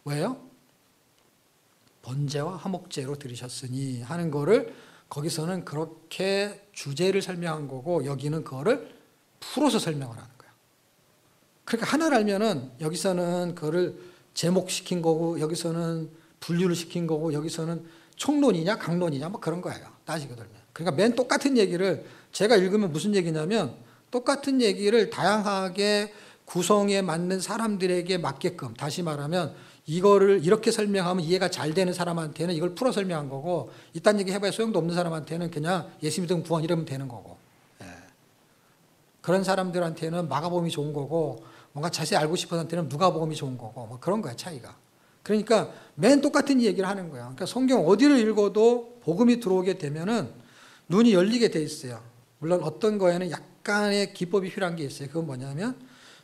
왜요? 번제와 화목제로 드리셨으니 하는 거를 거기서는 그렇게 주제를 설명한 거고, 여기는 그거를 풀어서 설명을 하는 거예요. 그러니까 하나를 알면은 여기서는 그거를 제목시킨 거고, 여기서는 분류를 시킨 거고, 여기서는 총론이냐 강론이냐 뭐 그런 거예요. 따지고 들면. 그러니까 맨 똑같은 얘기를 제가 읽으면 무슨 얘기냐면, 똑같은 얘기를 다양하게 구성에 맞는 사람들에게 맞게끔, 다시 말하면 이거를 이렇게 설명하면 이해가 잘 되는 사람한테는 이걸 풀어 설명한 거고, 이딴 얘기 해봐야 소용도 없는 사람한테는 그냥 예수 믿음 구원 이러면 되는 거고, 그런 사람들한테는 마가복음이 좋은 거고, 뭔가 자세히 알고 싶은 사람한테는 누가복음이 좋은 거고, 뭐 그런 거야 차이가. 그러니까 맨 똑같은 얘기를 하는 거야. 그러니까 성경 어디를 읽어도 복음이 들어오게 되면은 눈이 열리게 돼 있어요. 물론 어떤 거에는 약간의 기법이 필요한 게 있어요. 그건 뭐냐면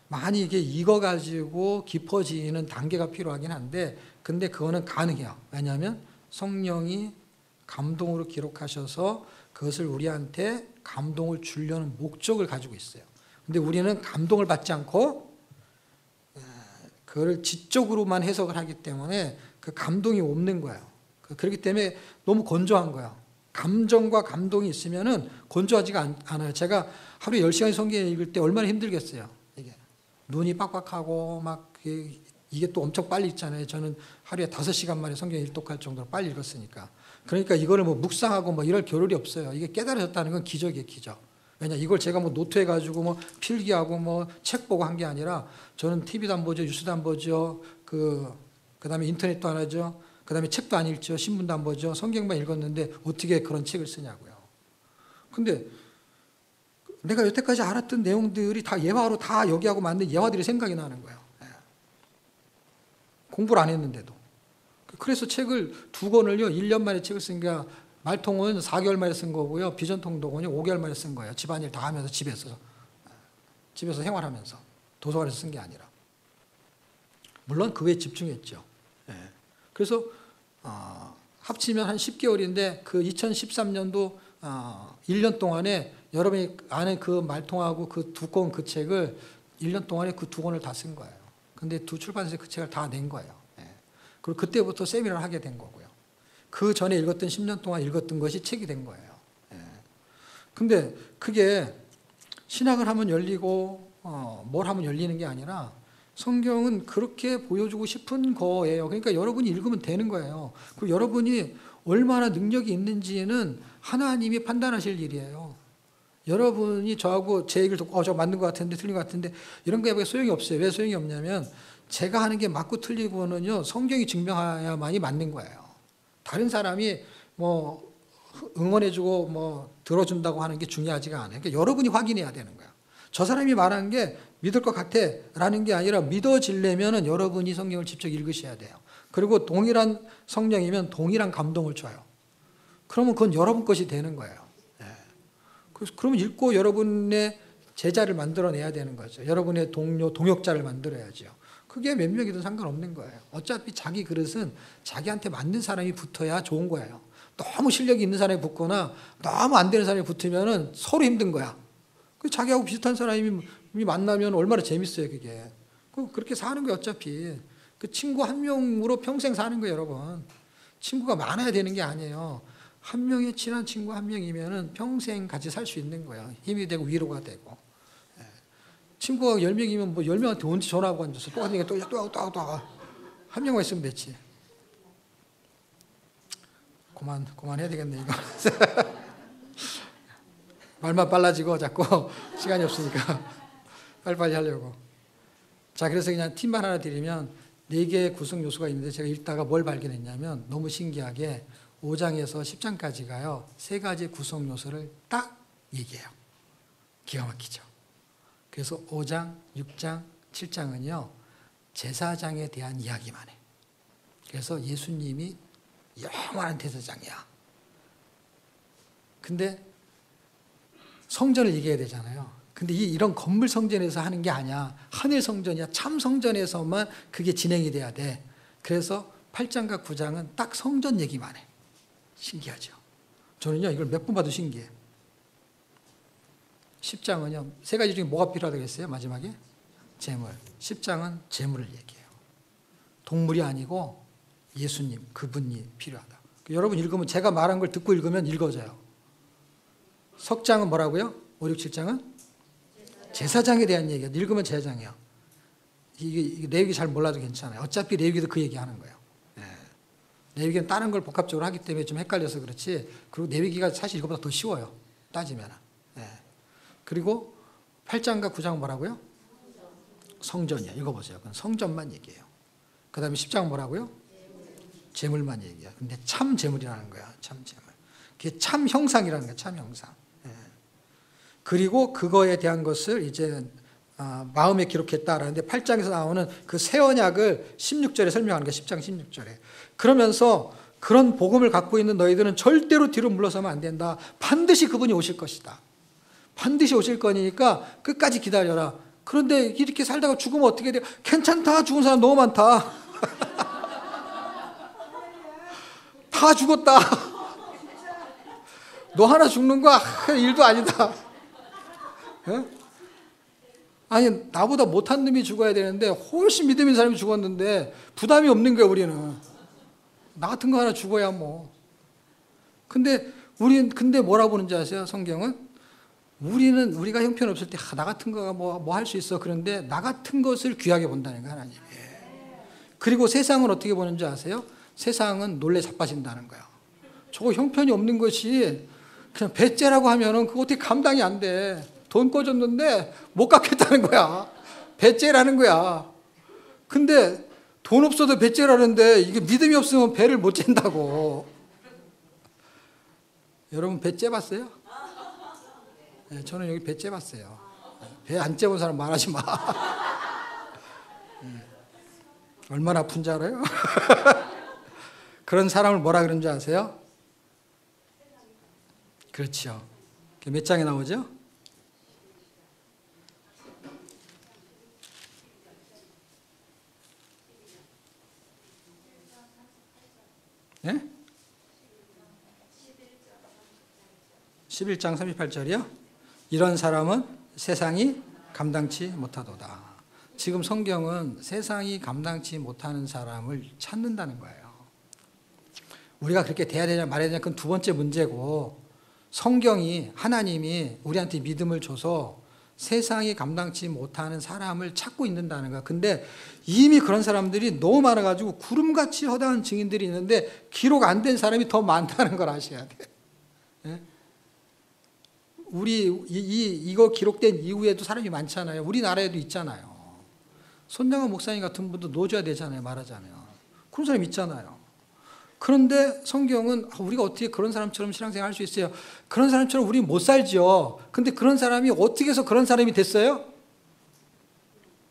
많이 이게 익어가지고 깊어지는 단계가 필요하긴 한데, 근데 그거는 가능해요. 왜냐하면 성령이 감동으로 기록하셔서 그것을 우리한테 감동을 주려는 목적을 가지고 있어요. 근데 우리는 감동을 받지 않고 그거를 지적으로만 해석을 하기 때문에 그 감동이 없는 거예요. 그렇기 때문에 너무 건조한 거예요. 감정과 감동이 있으면은 건조하지가 않아요. 제가 하루에 10시간 성경 읽을 때 얼마나 힘들겠어요. 이게 눈이 빡빡하고 막 이게 또 엄청 빨리 읽잖아요. 저는 하루에 5시간 만에 성경 일독할 정도로 빨리 읽었으니까. 그러니까 이거를 뭐 묵상하고 뭐 이럴 겨를이 없어요. 이게 깨달아졌다는 건 기적이에요, 기적. 왜냐, 이걸 제가 뭐 노트해가지고 뭐 필기하고 뭐 책 보고 한 게 아니라 저는 TV도 안 보죠, 뉴스도 안 보죠, 그 다음에 인터넷도 안 하죠, 그 다음에 책도 안 읽죠, 신문도 안 보죠, 성경만 읽었는데 어떻게 그런 책을 쓰냐고요. 근데 내가 여태까지 알았던 내용들이 다 예화로 다 여기하고 만든 예화들이 생각이 나는 거예요. 공부를 안 했는데도. 그래서 책을 2권을요, 1년 만에 책을 쓴 게, 말통은 4개월 만에 쓴 거고요, 비전통독은요, 5개월 만에 쓴 거예요. 집안일 다 하면서 집에서 생활하면서. 도서관에서 쓴 게 아니라. 물론 그 외에 집중했죠. 그래서 합치면 한 10개월인데 그 2013년도 1년 동안에 여러분이 아는 그 말통하고 그 2권 그 책을 1년 동안에 그 2권을 다 쓴 거예요. 근데 두 출판사에서 그 책을 다 낸 거예요. 그리고 그때부터 세미나를 하게 된 거고요. 그 전에 읽었던 10년 동안 읽었던 것이 책이 된 거예요. 근데 그게 신학을 하면 열리고 뭘 하면 열리는 게 아니라 성경은 그렇게 보여주고 싶은 거예요. 그러니까 여러분이 읽으면 되는 거예요. 그리고 여러분이 얼마나 능력이 있는지는 하나님이 판단하실 일이에요. 여러분이 저하고 제 얘기를 듣고 저 맞는 것 같은데 틀린 것 같은데 이런 거에 소용이 없어요. 왜 소용이 없냐면 제가 하는 게 맞고 틀리고는요, 성경이 증명해야만이 맞는 거예요. 다른 사람이 뭐 응원해주고 뭐 들어준다고 하는 게 중요하지가 않아요. 그러니까 여러분이 확인해야 되는 거예요. 저 사람이 말한 게 믿을 것 같아 라는 게 아니라 믿어지려면 여러분이 성경을 직접 읽으셔야 돼요. 그리고 동일한 성령이면 동일한 감동을 줘요. 그러면 그건 여러분 것이 되는 거예요. 그러면 읽고 여러분의 제자를 만들어내야 되는 거죠. 여러분의 동료, 동역자를 만들어야죠. 그게 몇 명이든 상관없는 거예요. 어차피 자기 그릇은 자기한테 맞는 사람이 붙어야 좋은 거예요. 너무 실력이 있는 사람이 붙거나 너무 안 되는 사람이 붙으면 서로 힘든 거야. 자기하고 비슷한 사람이 만나면 얼마나 재밌어요, 그게. 그렇게 사는 거예요, 어차피. 그 친구 한 명으로 평생 사는 거예요, 여러분. 친구가 많아야 되는 게 아니에요. 한 명의 친한 친구 한 명이면 평생 같이 살 수 있는 거예요. 힘이 되고 위로가 되고. 친구가 10명이면 뭐 10명한테 언제 전화하고 앉아서 똑같은 얘기 또 한 명만 있으면 됐지. 그만해야 되겠네, 이거. 말만 빨라지고 자꾸 시간이 없으니까 빨리빨리 하려고. 자, 그래서 그냥 팁만 하나 드리면 4개의 구성 요소가 있는데 제가 읽다가 뭘 발견했냐면 너무 신기하게 5장에서 10장까지가요, 3가지 구성 요소를 딱 얘기해요. 기가 막히죠. 그래서 5장, 6장, 7장은요, 제사장에 대한 이야기만 해. 그래서 예수님이 영원한 대제사장이야. 근데 성전을 얘기해야 되잖아요. 근데 이런 건물 성전에서 하는 게 아니야. 하늘 성전이야. 참 성전에서만 그게 진행이 돼야 돼. 그래서 8장과 9장은 딱 성전 얘기만 해. 신기하죠. 저는요, 이걸 몇 번 봐도 신기해. 10장은요, 3가지 중에 뭐가 필요하다고 했어요? 마지막에? 재물. 10장은 재물을 얘기해요. 동물이 아니고 예수님, 그분이 필요하다. 여러분 읽으면, 제가 말한 걸 듣고 읽으면 읽어져요. 석장은 뭐라고요? 5, 6, 7장은? 제사장에 대한 얘기예요. 읽으면 제사장이에요. 이게 레위기 잘 몰라도 괜찮아요. 어차피 레위기도 그 얘기하는 거예요. 레위기는 다른 걸 복합적으로 하기 때문에 좀 헷갈려서 그렇지. 그리고 레위기가 사실 이거보다 더 쉬워요. 따지면. 그리고 8장과 9장은 뭐라고요? 성전이야. 읽어보세요. 그건 성전만 얘기해요. 그 다음에 10장은 뭐라고요? 재물만 얘기해요. 근데 참 재물이라는 거야. 참 재물. 그게 참 형상이라는 거야. 참 형상. 그리고 그거에 대한 것을 이제 마음에 기록했다라는데 8장에서 나오는 그 새 언약을 16절에 설명하는 거예요. 10장 16절에. 그러면서 그런 복음을 갖고 있는 너희들은 절대로 뒤로 물러서면 안 된다. 반드시 그분이 오실 것이다. 반드시 오실 거니까 끝까지 기다려라. 그런데 이렇게 살다가 죽으면 어떻게 돼? 괜찮다. 죽은 사람 너무 많다. 다 죽었다. 너 하나 죽는 거 일도 아니다. 아니, 나보다 못한 놈이 죽어야 되는데 훨씬 믿음 있는 사람이 죽었는데 부담이 없는 거야, 우리는. 나 같은 거 하나 죽어야 뭐. 근데 뭐라고 보는지 아세요? 성경은 우리가 형편없을 때 나 같은 거가 뭐 할 수 있어. 그런데 나 같은 것을 귀하게 본다는 거야, 하나님이. 그리고 세상은 어떻게 보는 줄 아세요? 세상은 놀래 자빠진다는 거예요. 저거 형편이 없는 것이 그냥 배째라고 하면은 그거 어떻게 감당이 안 돼. 돈 꿔줬는데 못 갚겠다는 거야. 배째라는 거야. 근데 돈 없어도 배째라는데 이게 믿음이 없으면 배를 못 잰다고. 여러분 배 째봤어요? 네, 저는 여기 배 째봤어요. 배 안 째본 사람 말하지 마. 네. 얼마나 아픈지 알아요? 그런 사람을 뭐라 그러는지 아세요? 그렇죠. 몇 장에 나오죠? 네? 11장 38절이요? 이런 사람은 세상이 감당치 못하도다. 지금 성경은 세상이 감당치 못하는 사람을 찾는다는 거예요. 우리가 그렇게 돼야 되냐 말해야 되냐 그건 두 번째 문제고, 성경이 하나님이 우리한테 믿음을 줘서 세상이 감당치 못하는 사람을 찾고 있는다는 거야. 근데 이미 그런 사람들이 너무 많아가지고 구름같이 허다한 증인들이 있는데 기록 안 된 사람이 더 많다는 걸 아셔야 돼. 예? 우리 이거 기록된 이후에도 사람이 많잖아요. 우리나라에도 있잖아요. 손정은 목사님 같은 분도 놓줘야 되잖아요. 말하잖아요. 그런 사람 있잖아요. 그런데 성경은 우리가 어떻게 그런 사람처럼 신앙생활 할 수 있어요? 그런 사람처럼 우리 못 살죠. 근데 그런 사람이 어떻게 해서 그런 사람이 됐어요?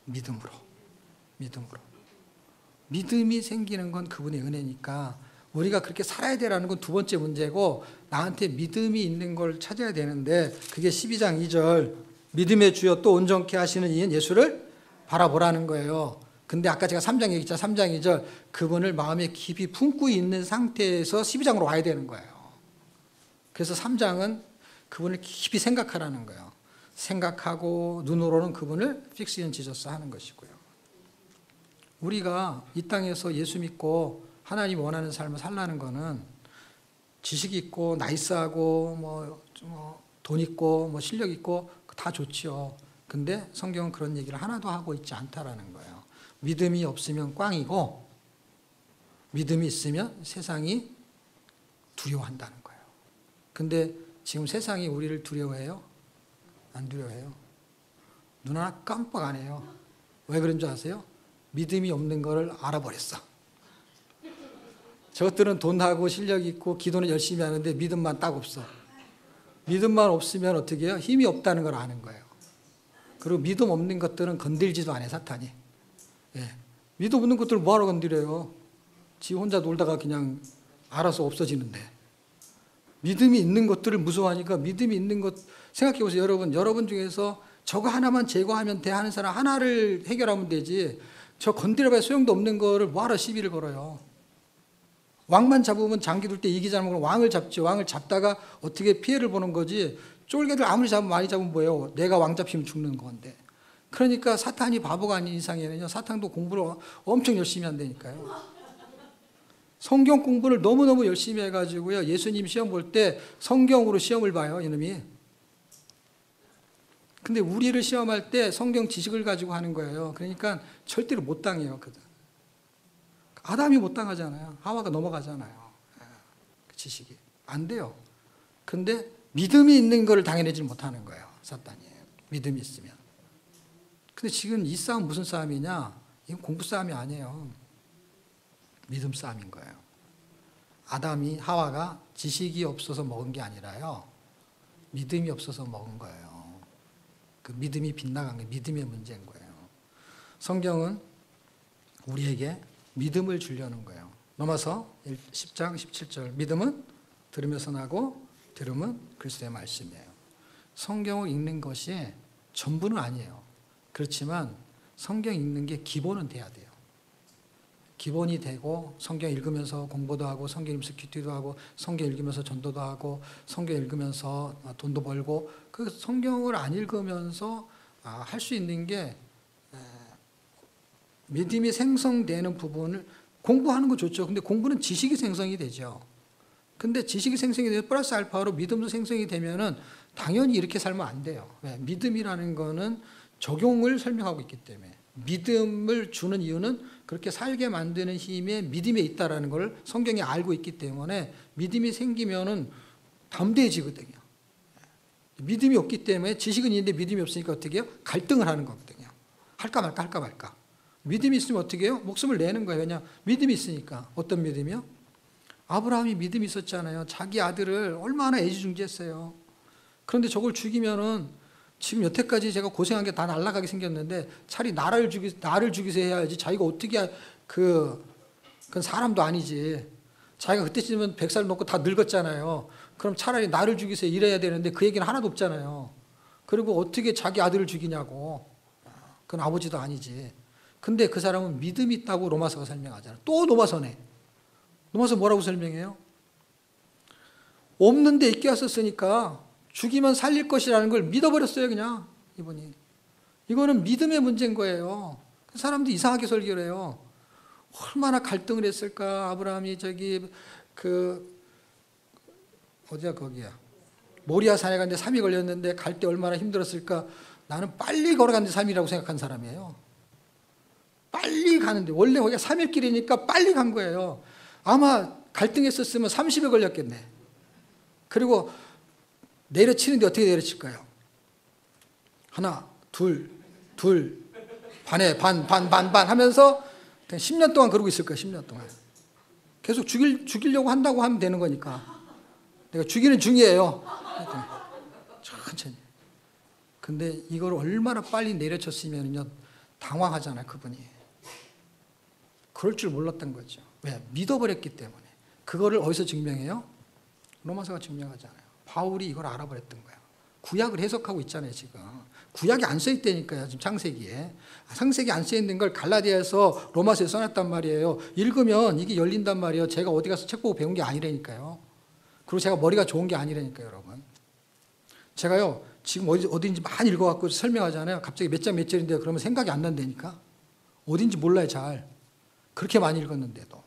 믿음으로. 믿음으로. 믿음이 생기는 건 그분의 은혜니까 우리가 그렇게 살아야 되라는 건 두 번째 문제고, 나한테 믿음이 있는 걸 찾아야 되는데 그게 12장 2절 믿음의 주여 또 온전케 하시는 이인 예수를 바라보라는 거예요. 근데 아까 제가 3장 얘기했잖아요. 3장 2절 그분을 마음에 깊이 품고 있는 상태에서 12장으로 와야 되는 거예요. 그래서 3장은 그분을 깊이 생각하라는 거예요. 생각하고 눈으로는 그분을 fix in Jesus 하는 것이고요. 우리가 이 땅에서 예수 믿고 하나님 원하는 삶을 살라는 거는 지식 있고 나이스하고 돈 있고 실력 있고 다 좋지요. 근데 성경은 그런 얘기를 하나도 하고 있지 않다라는 거예요. 믿음이 없으면 꽝이고 믿음이 있으면 세상이 두려워한다는 거예요. 근데 지금 세상이 우리를 두려워해요? 안 두려워해요? 눈 하나 깜빡 안 해요. 왜 그런 줄 아세요? 믿음이 없는 거를 알아버렸어. 저것들은 돈하고 실력 있고 기도는 열심히 하는데 믿음만 딱 없어. 믿음만 없으면 어떻게 해요? 힘이 없다는 걸 아는 거예요. 그리고 믿음 없는 것들은 건들지도 않아요, 사탄이. 예. 믿음 없는 것들을 뭐하러 건드려요? 지 혼자 놀다가 그냥 알아서 없어지는데. 믿음이 있는 것들을 무서워하니까 믿음이 있는 것, 생각해 보세요. 여러분 중에서 저거 하나만 제거하면 돼 하는 사람 하나를 해결하면 되지, 저 건드려봐야 소용도 없는 거를 뭐하러 시비를 걸어요. 왕만 잡으면 장기 둘 때 이기자는 건 왕을 잡죠. 왕을 잡다가 어떻게 피해를 보는 거지. 쫄개들 아무리 잡으면 많이 잡으면 뭐예요? 내가 왕 잡히면 죽는 건데. 그러니까 사탄이 바보가 아닌 이상에는요, 사탄도 공부를 엄청 열심히 한다니까요. 성경 공부를 너무너무 열심히 해가지고요, 예수님 시험 볼 때 성경으로 시험을 봐요, 이놈이. 근데 우리를 시험할 때 성경 지식을 가지고 하는 거예요. 그러니까 절대로 못 당해요. 아담이 못 당하잖아요. 하와가 넘어가잖아요. 그 지식이. 안 돼요. 근데 믿음이 있는 거를 당해내지 못하는 거예요, 사탄이. 믿음이 있으면. 근데 지금 이 싸움 무슨 싸움이냐? 이건 공부 싸움이 아니에요. 믿음 싸움인 거예요. 아담이, 하와가 지식이 없어서 먹은 게 아니라요, 믿음이 없어서 먹은 거예요. 그 믿음이 빗나간 게 믿음의 문제인 거예요. 성경은 우리에게 믿음을 주려는 거예요. 넘어서 10장 17절 믿음은 들으면서 나고 들음은 그리스도의 말씀이에요. 성경을 읽는 것이 전부는 아니에요. 그렇지만 성경 읽는 게 기본은 돼야 돼요. 기본이 되고 성경 읽으면서 공부도 하고 성경 읽으면서 큐티도 하고 성경 읽으면서 전도도 하고 성경 읽으면서 돈도 벌고, 그 성경을 안 읽으면서 할 수 있는 게 믿음이 생성되는 부분을 공부하는 거 좋죠. 근데 공부는 지식이 생성이 되죠. 근데 지식이 생성이 되면 플러스 알파로 믿음도 생성이 되면은 당연히 이렇게 살면 안 돼요. 왜? 믿음이라는 거는 적용을 설명하고 있기 때문에. 믿음을 주는 이유는 그렇게 살게 만드는 힘이 믿음에 있다라는 걸 성경이 알고 있기 때문에 믿음이 생기면은 담대해지거든요. 믿음이 없기 때문에 지식은 있는데 믿음이 없으니까 어떻게 해요? 갈등을 하는 거거든요. 할까 말까 할까 말까. 믿음이 있으면 어떻게 해요? 목숨을 내는 거예요. 왜냐? 믿음이 있으니까. 어떤 믿음이요? 아브라함이 믿음이 있었잖아요. 자기 아들을 얼마나 애지중지했어요. 그런데 저걸 죽이면은 지금 여태까지 제가 고생한 게 다 날아가게 생겼는데 차라리 나를 죽이서 해야지. 자기가 어떻게 그건 사람도 아니지. 자기가 그때쯤은 100살 넘고 다 늙었잖아요. 그럼 차라리 나를 죽이서 이래야 되는데 그 얘기는 하나도 없잖아요. 그리고 어떻게 자기 아들을 죽이냐고. 그건 아버지도 아니지. 근데 그 사람은 믿음이 있다고 로마서가 설명하잖아요. 또 로마서네. 로마서 뭐라고 설명해요? 없는데 있게 왔었으니까 죽이면 살릴 것이라는 걸 믿어버렸어요, 그냥 이분이. 이거는 믿음의 문제인 거예요. 그 사람도 이상하게 설교를 해요. 얼마나 갈등을 했을까. 아브라함이 어디야 거기야. 모리아 산에 갔는데 3일 걸렸는데 갈 때 얼마나 힘들었을까. 나는 빨리 걸어갔는데 3일이라고 생각한 사람이에요. 빨리 가는데 원래 거기가 3일 길이니까 빨리 간 거예요. 아마 갈등했었으면 30일 걸렸겠네. 그리고 내려치는데 어떻게 내려칠까요? 하나, 둘, 반에 반 하면서 10년 동안 그러고 있을 거야. 10년 동안. 계속 죽이려고 한다고 하면 되는 거니까. 내가 죽이는 중이에요. 천천히. 근데 이걸 얼마나 빨리 내려쳤으면요 당황하잖아요, 그분이. 그럴 줄 몰랐던 거죠. 왜? 믿어버렸기 때문에. 그거를 어디서 증명해요? 로마서가 증명하잖아요. 바울이 이걸 알아버렸던 거예요. 구약을 해석하고 있잖아요, 지금. 구약이 안 써있다니까요, 지금 창세기에. 창세기 안 써있는 걸 갈라디아에서 로마서에 써놨단 말이에요. 읽으면 이게 열린단 말이에요. 제가 어디 가서 책 보고 배운 게 아니라니까요. 그리고 제가 머리가 좋은 게 아니라니까요, 여러분. 제가요, 지금 어딘지 많이 읽어갖고 설명하잖아요. 갑자기 몇 장 몇 절인데 그러면 생각이 안 난다니까. 어딘지 몰라요, 잘. 그렇게 많이 읽었는데도.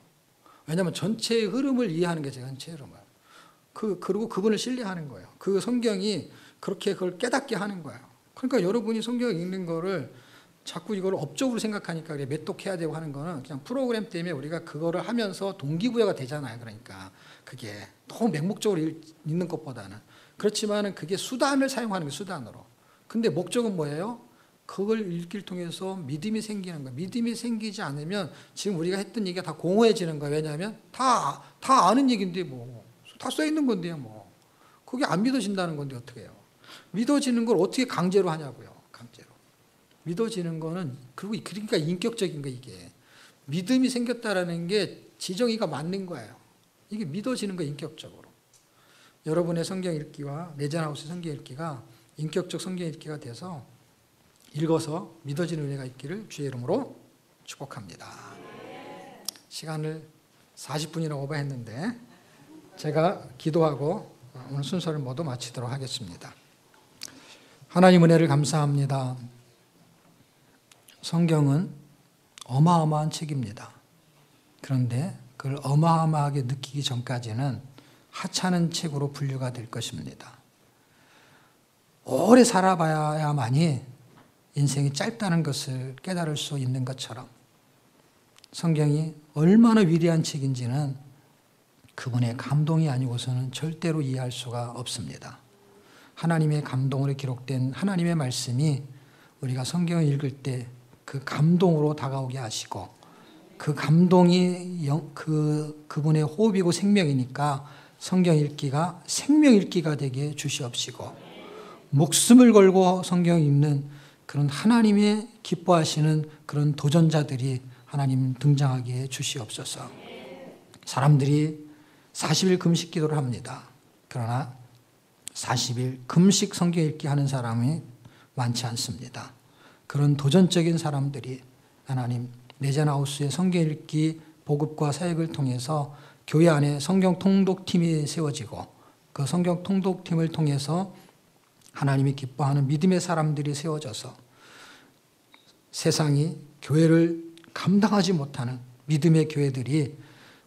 왜냐하면 전체의 흐름을 이해하는 게 제가 전체 흐름을. 그리고 그분을 신뢰하는 거예요. 그 성경이 그렇게 그걸 깨닫게 하는 거예요. 그러니까 여러분이 성경을 읽는 거를 자꾸 이걸 업적으로 생각하니까 그래 매독해야 되고 하는 거는 그냥 프로그램 때문에 우리가 그거를 하면서 동기부여가 되잖아요. 그러니까 그게 너무 맹목적으로 읽는 것보다는. 그렇지만은 그게 수단을 사용하는 거예요. 수단으로. 근데 목적은 뭐예요? 그걸 읽기를 통해서 믿음이 생기는 거예요. 믿음이 생기지 않으면 지금 우리가 했던 얘기가 다 공허해지는 거예요. 왜냐하면 다 아는 얘기인데 뭐. 다 써있는 건데요, 뭐. 그게 안 믿어진다는 건데 어떻게 해요? 믿어지는 걸 어떻게 강제로 하냐고요, 강제로. 믿어지는 거는, 그러니까 인격적인 거 이게. 믿음이 생겼다라는 게 지정의가 맞는 거예요. 이게 믿어지는 거 인격적으로. 여러분의 성경 읽기와 내전하우스 성경 읽기가 인격적 성경 읽기가 돼서 읽어서 믿어지는 은혜가 있기를 주의 이름으로 축복합니다. 시간을 40분이나 오버했는데 제가 기도하고 오늘 순서를 모두 마치도록 하겠습니다. 하나님 은혜를 감사합니다. 성경은 어마어마한 책입니다. 그런데 그걸 어마어마하게 느끼기 전까지는 하찮은 책으로 분류가 될 것입니다. 오래 살아봐야만이 인생이 짧다는 것을 깨달을 수 있는 것처럼 성경이 얼마나 위대한 책인지는 그분의 감동이 아니고서는 절대로 이해할 수가 없습니다. 하나님의 감동으로 기록된 하나님의 말씀이 우리가 성경을 읽을 때 그 감동으로 다가오게 하시고 그 감동이 그분의 호흡이고 생명이니까 성경 읽기가 생명 읽기가 되게 주시옵시고 목숨을 걸고 성경 읽는 그런 하나님의 기뻐하시는 그런 도전자들이 하나님 등장하게 주시옵소서. 사람들이 40일 금식 기도를 합니다. 그러나 40일 금식 성경 읽기 하는 사람이 많지 않습니다. 그런 도전적인 사람들이 하나님 내전하우스의 성경 읽기 보급과 사역을 통해서 교회 안에 성경 통독팀이 세워지고 그 성경 통독팀을 통해서 하나님이 기뻐하는 믿음의 사람들이 세워져서 세상이 교회를 감당하지 못하는 믿음의 교회들이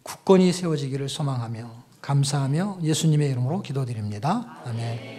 굳건히 세워지기를 소망하며 감사하며 예수님의 이름으로 기도드립니다. 아멘.